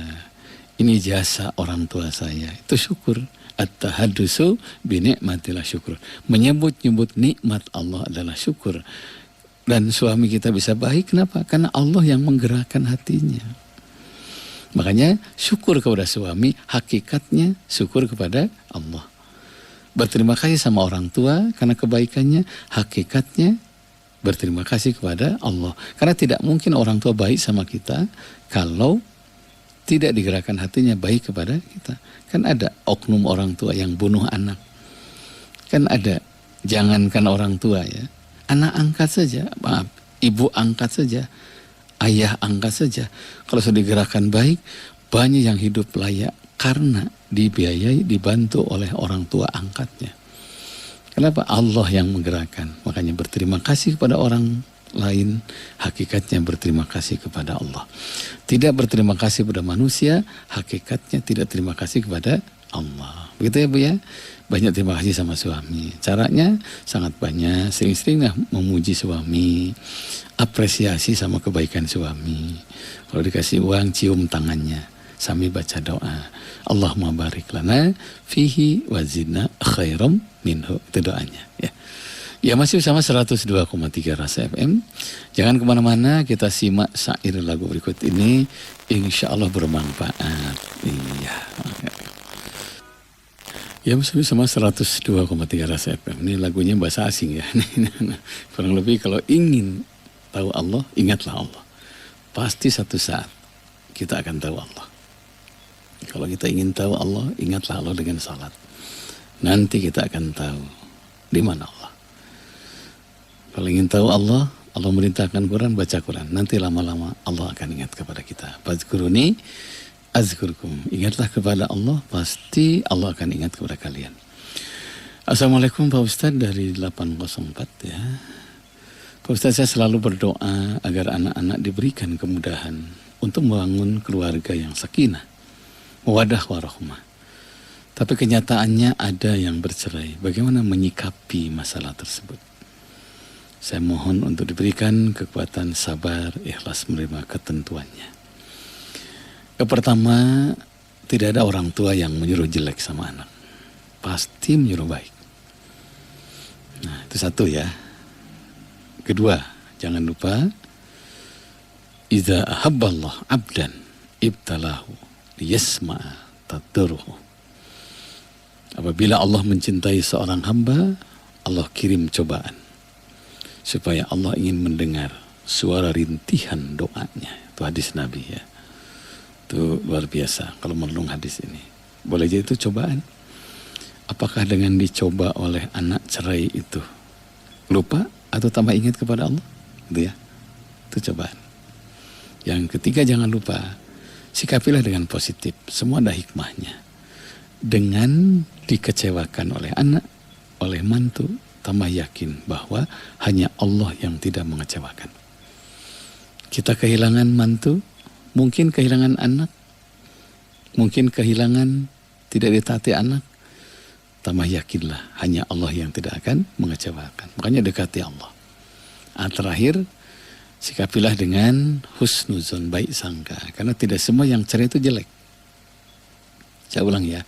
ini jasa orang tua saya. Itu syukur. At-tahaddusu bi ni'matillah syukur. Menyebut-nyebut nikmat Allah adalah syukur. Dan suami kita bisa baik, kenapa? Karena Allah yang menggerakkan hatinya. Makanya syukur kepada suami, hakikatnya syukur kepada Allah. Berterima kasih sama orang tua karena kebaikannya, hakikatnya berterima kasih kepada Allah. Karena tidak mungkin orang tua baik sama kita kalau tidak digerakkan hatinya baik kepada kita. Kan ada oknum orang tua yang bunuh anak. Kan ada, jangankan orang tua ya. Anak angkat saja, maaf, ibu angkat saja, ayah angkat saja. Kalau sudah digerakkan baik, banyak yang hidup layak karena dibiayai, dibantu oleh orang tua angkatnya. Kenapa? Allah yang menggerakkan. Makanya berterima kasih kepada orang lain, hakikatnya berterima kasih kepada Allah. Tidak berterima kasih kepada manusia, hakikatnya tidak terima kasih kepada Allah. Begitu ya Bu ya? Banyak terima kasih sama suami. Caranya sangat banyak, sering-seringlah memuji suami, apresiasi sama kebaikan suami. Kalau dikasih uang, cium tangannya sambil baca doa. Allahumma barik lana fihi wazidna khairam minhu. Itu doanya ya. Ya masih bersama 102,3 Rasa FM. Jangan kemana-mana, kita simak syair lagu berikut ini. Insya Allah bermanfaat. Iya. Ya masih bersama 102,3 Rasa FM. Ini lagunya bahasa asing ya. Kurang lebih kalau ingin tahu Allah, ingatlah Allah. Pasti satu saat kita akan tahu Allah. Kalau kita ingin tahu Allah, ingatlah Allah dengan salat. Nanti kita akan tahu di mana Allah. Kalau ingin tahu Allah, Allah merintahkan Quran, baca Quran. Nanti lama-lama Allah akan ingat kepada kita. Fazkuruni azkurkum. Ingatlah kepada Allah, pasti Allah akan ingat kepada kalian. Assalamualaikum Pak Ustadz dari 804 ya. Pak Ustadz, saya selalu berdoa agar anak-anak diberikan kemudahan untuk membangun keluarga yang sakinah, mawaddah warahmah. Tapi kenyataannya ada yang bercerai. Bagaimana menyikapi masalah tersebut? Saya mohon untuk diberikan kekuatan sabar, ikhlas menerima ketentuannya. Yang pertama, tidak ada orang tua yang menyuruh jelek sama anak. Pasti menyuruh baik. Nah, itu satu ya. Kedua, jangan lupa, idza ahabballah abdan ibtalahu liyasma'a tadruhu. Apabila Allah mencintai seorang hamba, Allah kirim cobaan supaya Allah ingin mendengar suara rintihan doanya. Itu hadis Nabi ya. Itu luar biasa kalau merenung hadis ini. Boleh jadi itu cobaan. Apakah dengan dicoba oleh anak cerai itu lupa atau tambah ingat kepada Allah? Gitu ya. Itu cobaan. Yang ketiga, jangan lupa, sikapilah dengan positif. Semua ada hikmahnya. Dengan dikecewakan oleh anak, oleh mantu, tambah yakin bahwa hanya Allah yang tidak mengecewakan. Kita kehilangan mantu, mungkin kehilangan anak, mungkin kehilangan tidak ditaati anak, tambah yakinlah hanya Allah yang tidak akan mengecewakan. Makanya dekati Allah. Terakhir, sikapilah dengan husnuzon, baik sangka. Karena tidak semua yang cerai itu jelek. Saya ulang ya,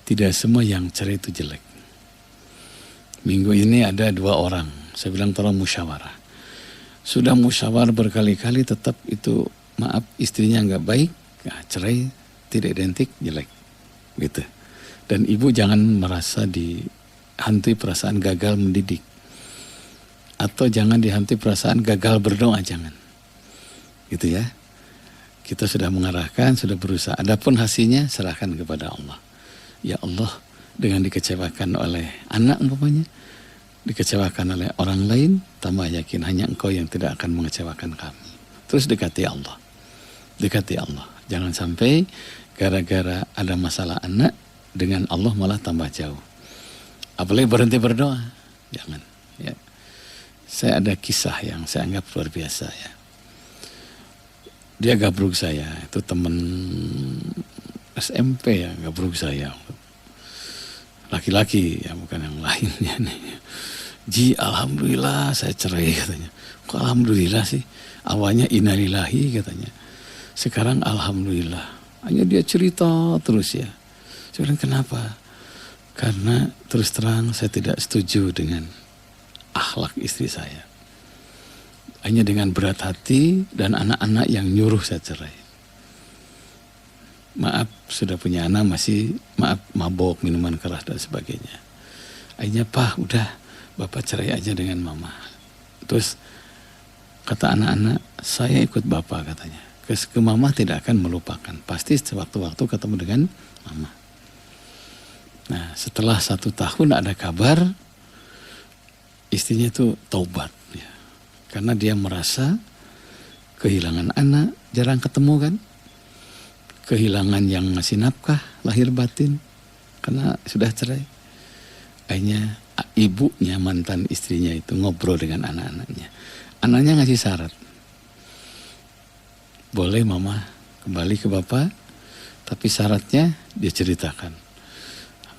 tidak semua yang cerai itu jelek. Minggu ini ada 2 orang, saya bilang tolong musyawarah. Sudah musyawarah berkali-kali, tetap itu maaf istrinya nggak baik, nah, cerai tidak identik jelek, gitu. Dan ibu jangan merasa dihantui perasaan gagal mendidik, atau jangan dihantui perasaan gagal berdoa, jangan, gitu ya. Kita sudah mengarahkan, sudah berusaha. Adapun hasilnya serahkan kepada Allah. Ya Allah, dengan dikecewakan oleh anak umpamanya, dikecewakan oleh orang lain, tambah yakin hanya Engkau yang tidak akan mengecewakan kami. Terus dekati Allah. Dekati Allah. Jangan sampai gara-gara ada masalah anak, dengan Allah malah tambah jauh. Apalagi berhenti berdoa. Jangan. Ya. Saya ada kisah yang saya anggap luar biasa ya. Dia gabruk saya, itu teman SMP ya, gabruk saya. Laki-laki ya, bukan yang lainnya nih. Ji, alhamdulillah saya cerai katanya. Kok alhamdulillah sih? Awalnya innalillahi katanya. Sekarang alhamdulillah. Hanya dia cerita terus ya. Saya bilang kenapa? Karena terus terang saya tidak setuju dengan akhlak istri saya. Hanya dengan berat hati dan anak-anak yang nyuruh saya cerai. Maaf, sudah punya anak masih, maaf, mabok, minuman keras dan sebagainya. Akhirnya, Pak, udah, Bapak cerai aja dengan Mama. Terus, kata anak-anak, saya ikut Bapak katanya. Ke Mama tidak akan melupakan. Pasti sewaktu-waktu ketemu dengan Mama. Nah, setelah 1 tahun ada kabar, istrinya itu taubat. Ya. Karena dia merasa kehilangan anak, jarang ketemu kan. Kehilangan yang ngasih nafkah, lahir batin, karena sudah cerai. Akhirnya ibunya, mantan istrinya itu ngobrol dengan anak-anaknya. Anaknya ngasih syarat. Boleh mama kembali ke bapak, tapi syaratnya dia ceritakan.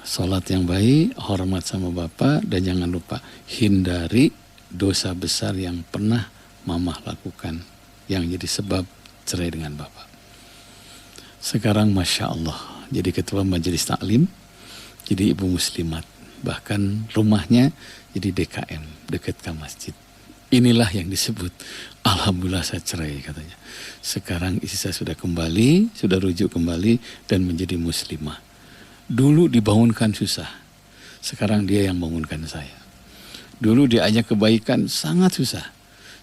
Sholat yang baik, hormat sama bapak, dan jangan lupa hindari dosa besar yang pernah mama lakukan, yang jadi sebab cerai dengan bapak. Sekarang Masya Allah, jadi ketua majelis taklim, jadi ibu muslimat. Bahkan rumahnya jadi DKM, dekat ke masjid. Inilah yang disebut alhamdulillah saya cerai katanya. Sekarang istri saya sudah kembali, sudah rujuk kembali dan menjadi muslimah. Dulu dibangunkan susah, sekarang dia yang bangunkan saya. Dulu diajak kebaikan sangat susah,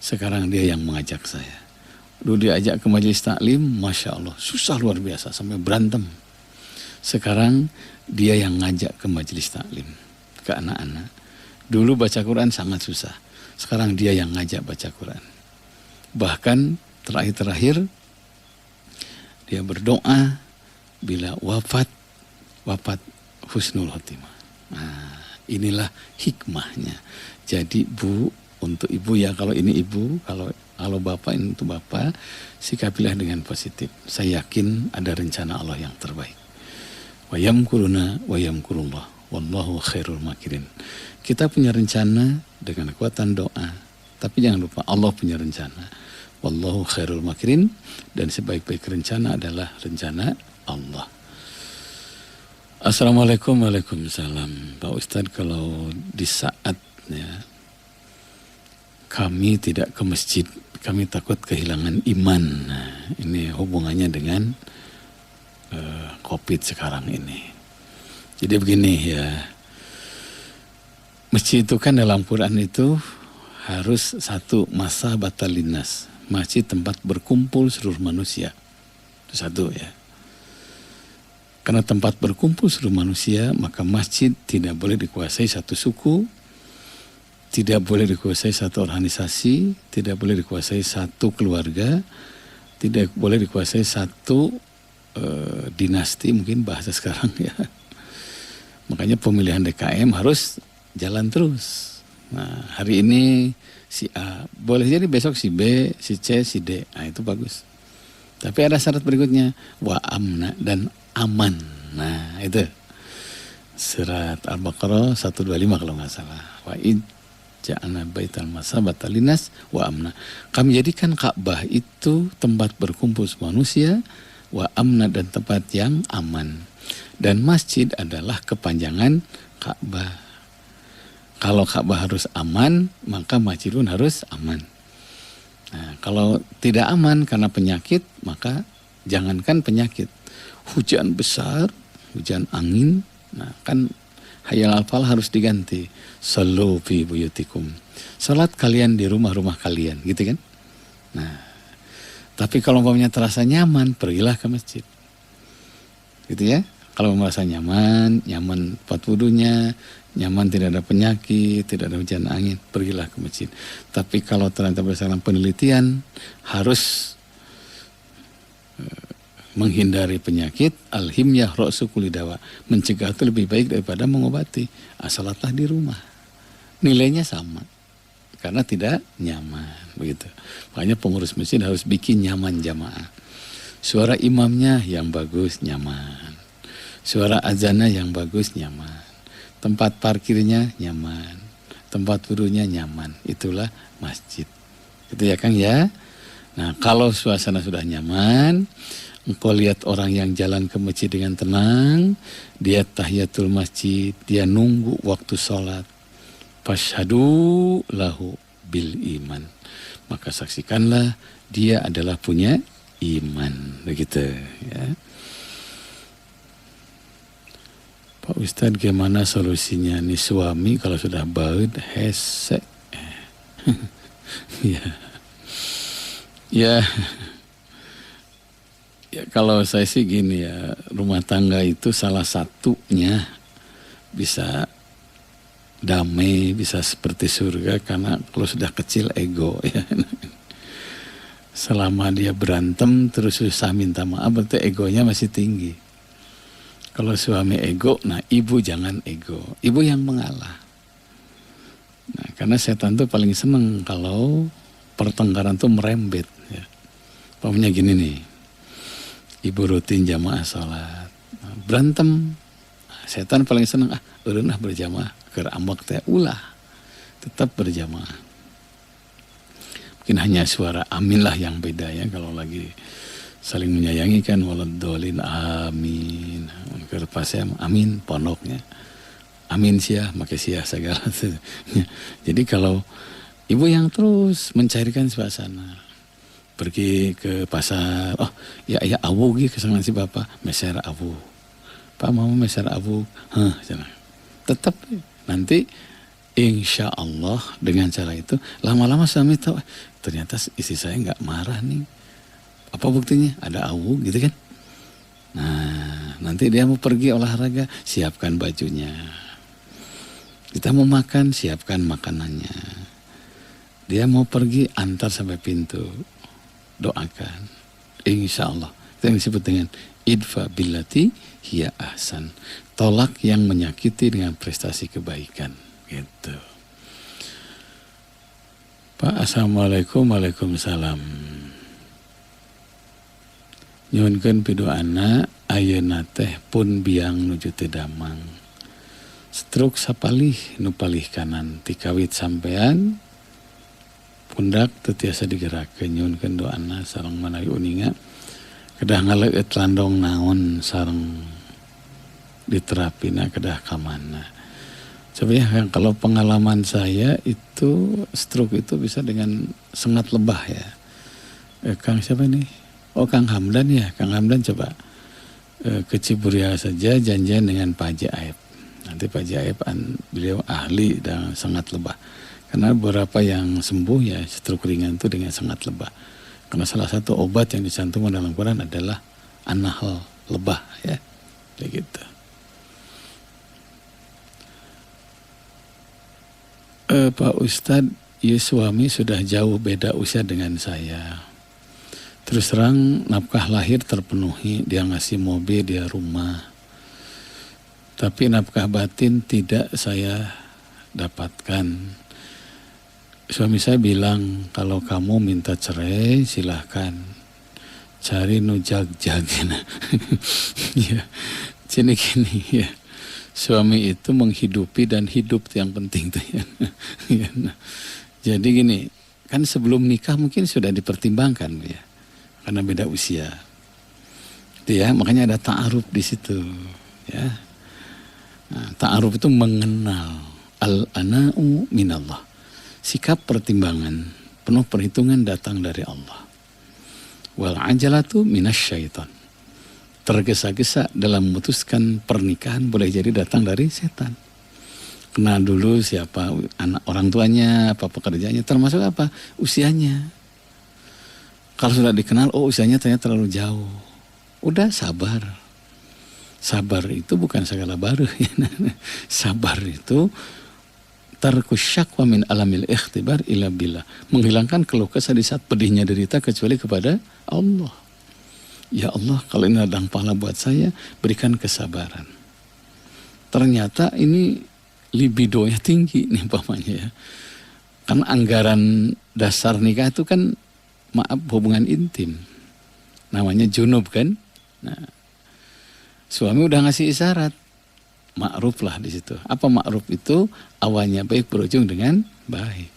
sekarang dia yang mengajak saya. Dulu diajak ke majelis taklim, Masya Allah, susah luar biasa sampai berantem. Sekarang dia yang ngajak ke majelis taklim, ke anak-anak. Dulu baca Quran sangat susah, sekarang dia yang ngajak baca Quran. Bahkan terakhir-terakhir dia berdoa bila wafat husnul khotimah. Nah, inilah hikmahnya. Jadi Bu, untuk ibu ya, kalau ini ibu, kalau bapak ini untuk bapak, sikapilah dengan positif. Saya yakin ada rencana Allah yang terbaik. Wa yamkuruna wa yamkurullah wallahu khairul makirin. Kita punya rencana dengan kekuatan doa, tapi jangan lupa Allah punya rencana. Wallahu khairul makirin, dan sebaik-baik rencana adalah rencana Allah. Assalamualaikum. Waalaikumsalam. Pak Ustadz, kalau di saatnya kami tidak ke masjid, kami takut kehilangan iman. Nah, ini hubungannya dengan COVID sekarang ini. Jadi begini ya, masjid itu kan dalam Quran itu harus satu, masa batalinas, masjid tempat berkumpul seluruh manusia. Itu satu ya. Karena tempat berkumpul seluruh manusia, maka masjid tidak boleh dikuasai satu suku, tidak boleh dikuasai satu organisasi, tidak boleh dikuasai satu keluarga, tidak boleh dikuasai satu dinasti, mungkin bahasa sekarang ya. Makanya pemilihan DKM harus jalan terus. Nah, hari ini si A, boleh jadi besok si B, si C, si D. Nah, itu bagus. Tapi ada syarat berikutnya, wa amna, dan aman. Nah, itu surat Al-Baqarah 125 kalau nggak salah. Wa ja'alna baital masabata linas wa amna. Kami jadikan Ka'bah itu tempat berkumpul manusia, wa amna, dan tempat yang aman. Dan masjid adalah kepanjangan Ka'bah. Kalau Ka'bah harus aman, maka masjid pun harus aman. Nah, kalau tidak aman karena penyakit, maka jangankan penyakit, hujan besar, hujan angin, nah kan hayal al-falah harus diganti. Sallu fi buyutikum. Salat kalian di rumah-rumah kalian, gitu kan? Nah, tapi kalau umpamanya terasa nyaman, pergilah ke masjid. Gitu ya. Kalau merasa nyaman tempat wudunya, nyaman tidak ada penyakit, tidak ada hujan angin, pergilah ke masjid. Tapi kalau ternyata berdasarkan penelitian harus menghindari penyakit, al-himyah ra'su kulli dawa, mencegah itu lebih baik daripada mengobati. Salatlah di rumah. Nilainya sama. Karena tidak nyaman, begitu. Makanya pengurus masjid harus bikin nyaman jamaah. Suara imamnya yang bagus, nyaman. Suara azannya yang bagus, nyaman. Tempat parkirnya nyaman. Tempat wudunya nyaman. Itulah masjid. Itu ya Kang ya. Nah, kalau suasana sudah nyaman, engkau lihat orang yang jalan ke masjid dengan tenang, dia tahiyatul masjid, dia nunggu waktu sholat. Fashhadu lahu bil iman. Maka saksikanlah dia adalah punya iman. Begitu ya. Pak Ustadz, gimana solusinya nih suami kalau sudah baud hesek? Ya, kalau saya sih gini ya, rumah tangga itu salah satunya bisa damai, bisa seperti surga karena kalau sudah kecil ego ya. Selama dia berantem terus susah minta maaf, berarti egonya masih tinggi. Kalau suami ego, nah ibu jangan ego, ibu yang mengalah. Karena setan tuh paling seneng kalau pertengkaran tuh merembet. Ya. Pokoknya gini nih, ibu rutin jamaah sholat, berantem, setan paling seneng, udah berjamaah, keur ambak teh ulah, tetap berjamaah. Mungkin hanya suara amin lah yang beda ya, kalau lagi saling menyayangi kan, waladhdallin amin, keur pasnya amin pondoknya. Amin sia, make sia segala. Jadi kalau ibu yang terus mencairkan suasana, pergi ke pasar, oh ya awu gitu kesangan si bapak, meser awu, pak mau meser awu, tetap nanti insya Allah dengan cara itu lama-lama suami tahu, ternyata istri saya nggak marah nih, apa buktinya ada awu gitu kan. Nah nanti dia mau pergi olahraga, siapkan bajunya. Kita mau makan, siapkan makanannya. Dia mau pergi, antar sampai pintu. Doakan. Insya Allah. Itu yang disebut dengan idfa billati hiya ahsan. Tolak yang menyakiti dengan prestasi kebaikan. Gitu. Pak, assalamualaikum, waalaikumsalam. Nyuhunkeun pidoana ayeuna teh pun biang nuju teu damang. Stroke sapalih nu palih kanan tikawit sampean pundak teu tiasa digerakkeun, nyuhunkeun doana sareng manawi uninga kedah ngaleut landong naon sareng diterapina kedah ka mana. Coba ya, kalau pengalaman saya itu stroke itu bisa dengan sengat lebah ya. Kang siapa nih? Oh Kang Hamdan ya. Kang Hamdan coba ke Ciburia saja janjian dengan Pak Haji Aib. Nanti Pak Haji Aib beliau ahli dan sengat lebah. Karena beberapa yang sembuh ya stroke ringan itu dengan sengat lebah. Karena salah satu obat yang dicantumkan dalam Quran adalah an-nahl, lebah ya. Begitu. Pak Ustadz, ya suami sudah jauh beda usia dengan saya. Terus terang nafkah lahir terpenuhi, dia ngasih mobil, dia rumah. Tapi nafkah batin tidak saya dapatkan. Suami saya bilang, kalau kamu minta cerai silahkan. Cari nu jag-jag. Ya, gini ya. Suami itu menghidupi dan hidup yang penting tuh ya. Jadi gini, kan sebelum nikah mungkin sudah dipertimbangkan ya. Karena beda usia. Itu ya, makanya ada ta'aruf di situ ya. Nah, ta'aruf itu mengenal al-ana'u minallah. Sikap pertimbangan, penuh perhitungan datang dari Allah. Wal ajalatu minasyaitan. Tergesa-gesa dalam memutuskan pernikahan boleh jadi datang dari setan. Kenal dulu siapa anak orang tuanya, apa pekerjaannya, termasuk apa usianya. Kalau sudah dikenal, oh usianya ternyata terlalu jauh. Udah sabar. Sabar itu bukan segala baru. Sabar itu tarkus syakwa min alamil ikhtibar ila billah. Menghilangkan keluh kesah di saat pedihnya derita kecuali kepada Allah. Ya Allah, kalau ini ladang pahala buat saya, berikan kesabaran. Ternyata ini libidonya tinggi nih umpamanya ya. Karena anggaran dasar nikah itu kan hubungan intim. Namanya junub kan. Nah, suami udah ngasih isyarat. Ma'ruf lah di situ. Apa ma'ruf itu? Awalnya baik berujung dengan baik.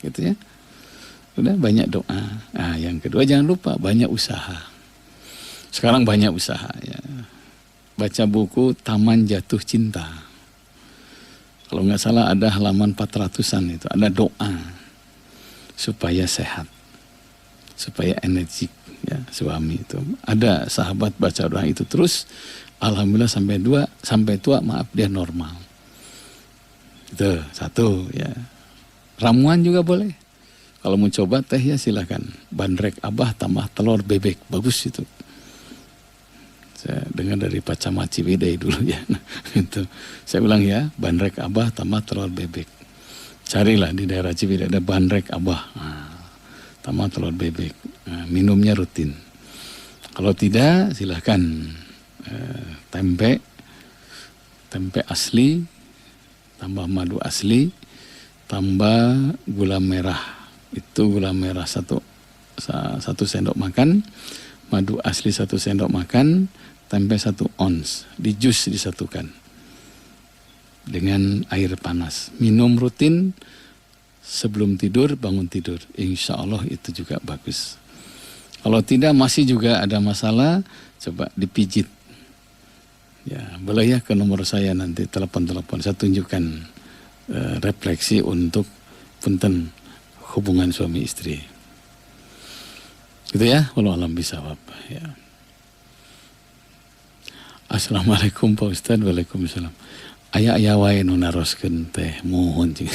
Gitu ya. Udah banyak doa. Nah, yang kedua jangan lupa banyak usaha. Sekarang banyak usaha ya. Baca buku Taman Jatuh Cinta. Kalau nggak salah ada halaman 400-an itu. Ada doa supaya sehat. Supaya energik ya suami itu. Ada sahabat baca doa itu terus. Alhamdulillah sampai tua maaf dia normal. Itu satu ya. Ramuan juga boleh. Kalau mau coba teh ya silakan. Bandrek Abah tambah telur bebek. Bagus itu. Saya dengar dari Pak Camat Ciwidey dulu ya. Itu. Saya ulang ya. Bandrek Abah tambah telur bebek. Carilah di daerah Ciwidey ada bandrek Abah. Nah, tambah telur bebek. Nah, minumnya rutin. Kalau tidak silakan. Tempe asli tambah madu asli tambah gula merah. Itu gula merah 1 sendok makan, madu asli 1 sendok makan, tempe 1 ons, di jus disatukan dengan air panas. Minum rutin sebelum tidur, bangun tidur. Insya Allah itu juga bagus. Kalau tidak masih juga ada masalah, coba dipijit. Ya, boleh ya ke nomor saya nanti telepon. Saya tunjukkan refleksi untuk punten hubungan suami istri. Gitu ya, walau alam bisawab. Ya. Assalamualaikum Pak Ustadz. Waalaikumsalam. Aya wae nu naroskeun teh mohon cing.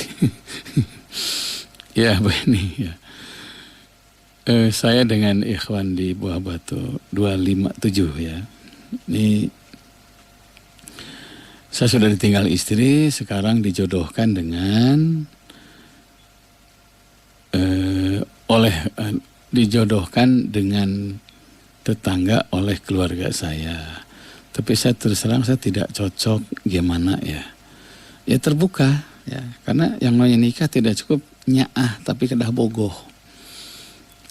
Ya begini ya. Saya dengan ikhwan di Buah Batu 257 ya. Ini saya sudah ditinggal istri, sekarang dijodohkan dengan dijodohkan dengan tetangga oleh keluarga saya. Tapi saya terus terang saya tidak cocok, gimana ya? Ya terbuka ya, karena yang namanya nikah tidak cukup nyaah tapi kedah bogoh.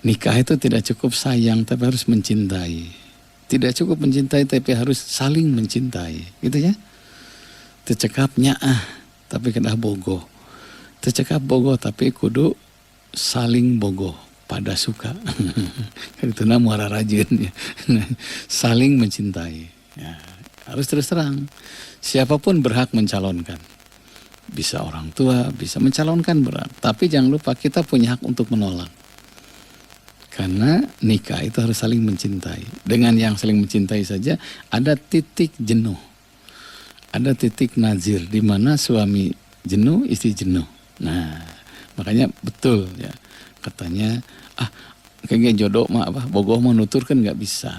Nikah itu tidak cukup sayang tapi harus mencintai. Tidak cukup mencintai tapi harus saling mencintai, gitu ya. Tercekap nyaah tapi kedah bogoh. Tercekap bogoh tapi kudu saling bogoh pada suka. Itu muara rajin ya. Saling mencintai. Ya, harus terus terang. Siapapun berhak mencalonkan. Bisa orang tua, bisa mencalonkan berhak. Tapi jangan lupa kita punya hak untuk menolak. Karena nikah itu harus saling mencintai. Dengan yang saling mencintai saja ada titik jenuh. Ada titik nazir di mana suami jenuh, istri jenuh. Nah, makanya betul ya. Katanya, kayaknya jodoh mah bogoh mau nuturkan nggak bisa.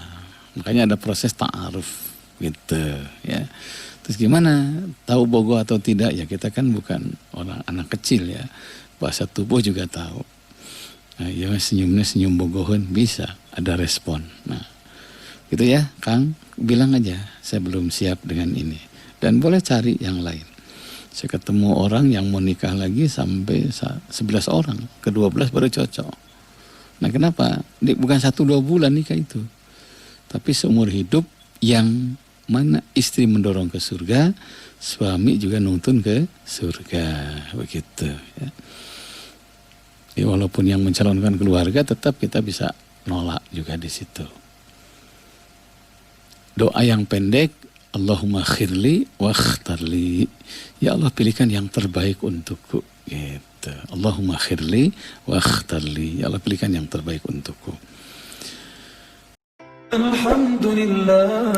Makanya ada proses ta'aruf gitu ya. Terus gimana tahu bogoh atau tidak ya, kita kan bukan orang anak kecil ya. Bahasa tubuh juga tahu. Nah, ya senyumnya senyum bogohan bisa ada respon. Nah, gitu ya, Kang, bilang aja saya belum siap dengan ini. Dan boleh cari yang lain. Saya ketemu orang yang mau nikah lagi sampai 11 orang, ke-12 baru cocok. Nah, kenapa? Bukan 1-2 bulan nikah itu. Tapi seumur hidup yang mana istri mendorong ke surga, suami juga nuntun ke surga, begitu ya. Ya, walaupun yang mencalonkan keluarga, tetap kita bisa nolak juga di situ. Doa yang pendek, Allahumma khirli wakhtarli. Ya Allah, pilihkan yang terbaik untukku. Gitu. Allahumma khirli wakhtarli. Ya Allah, pilihkan yang terbaik untukku. Alhamdulillah.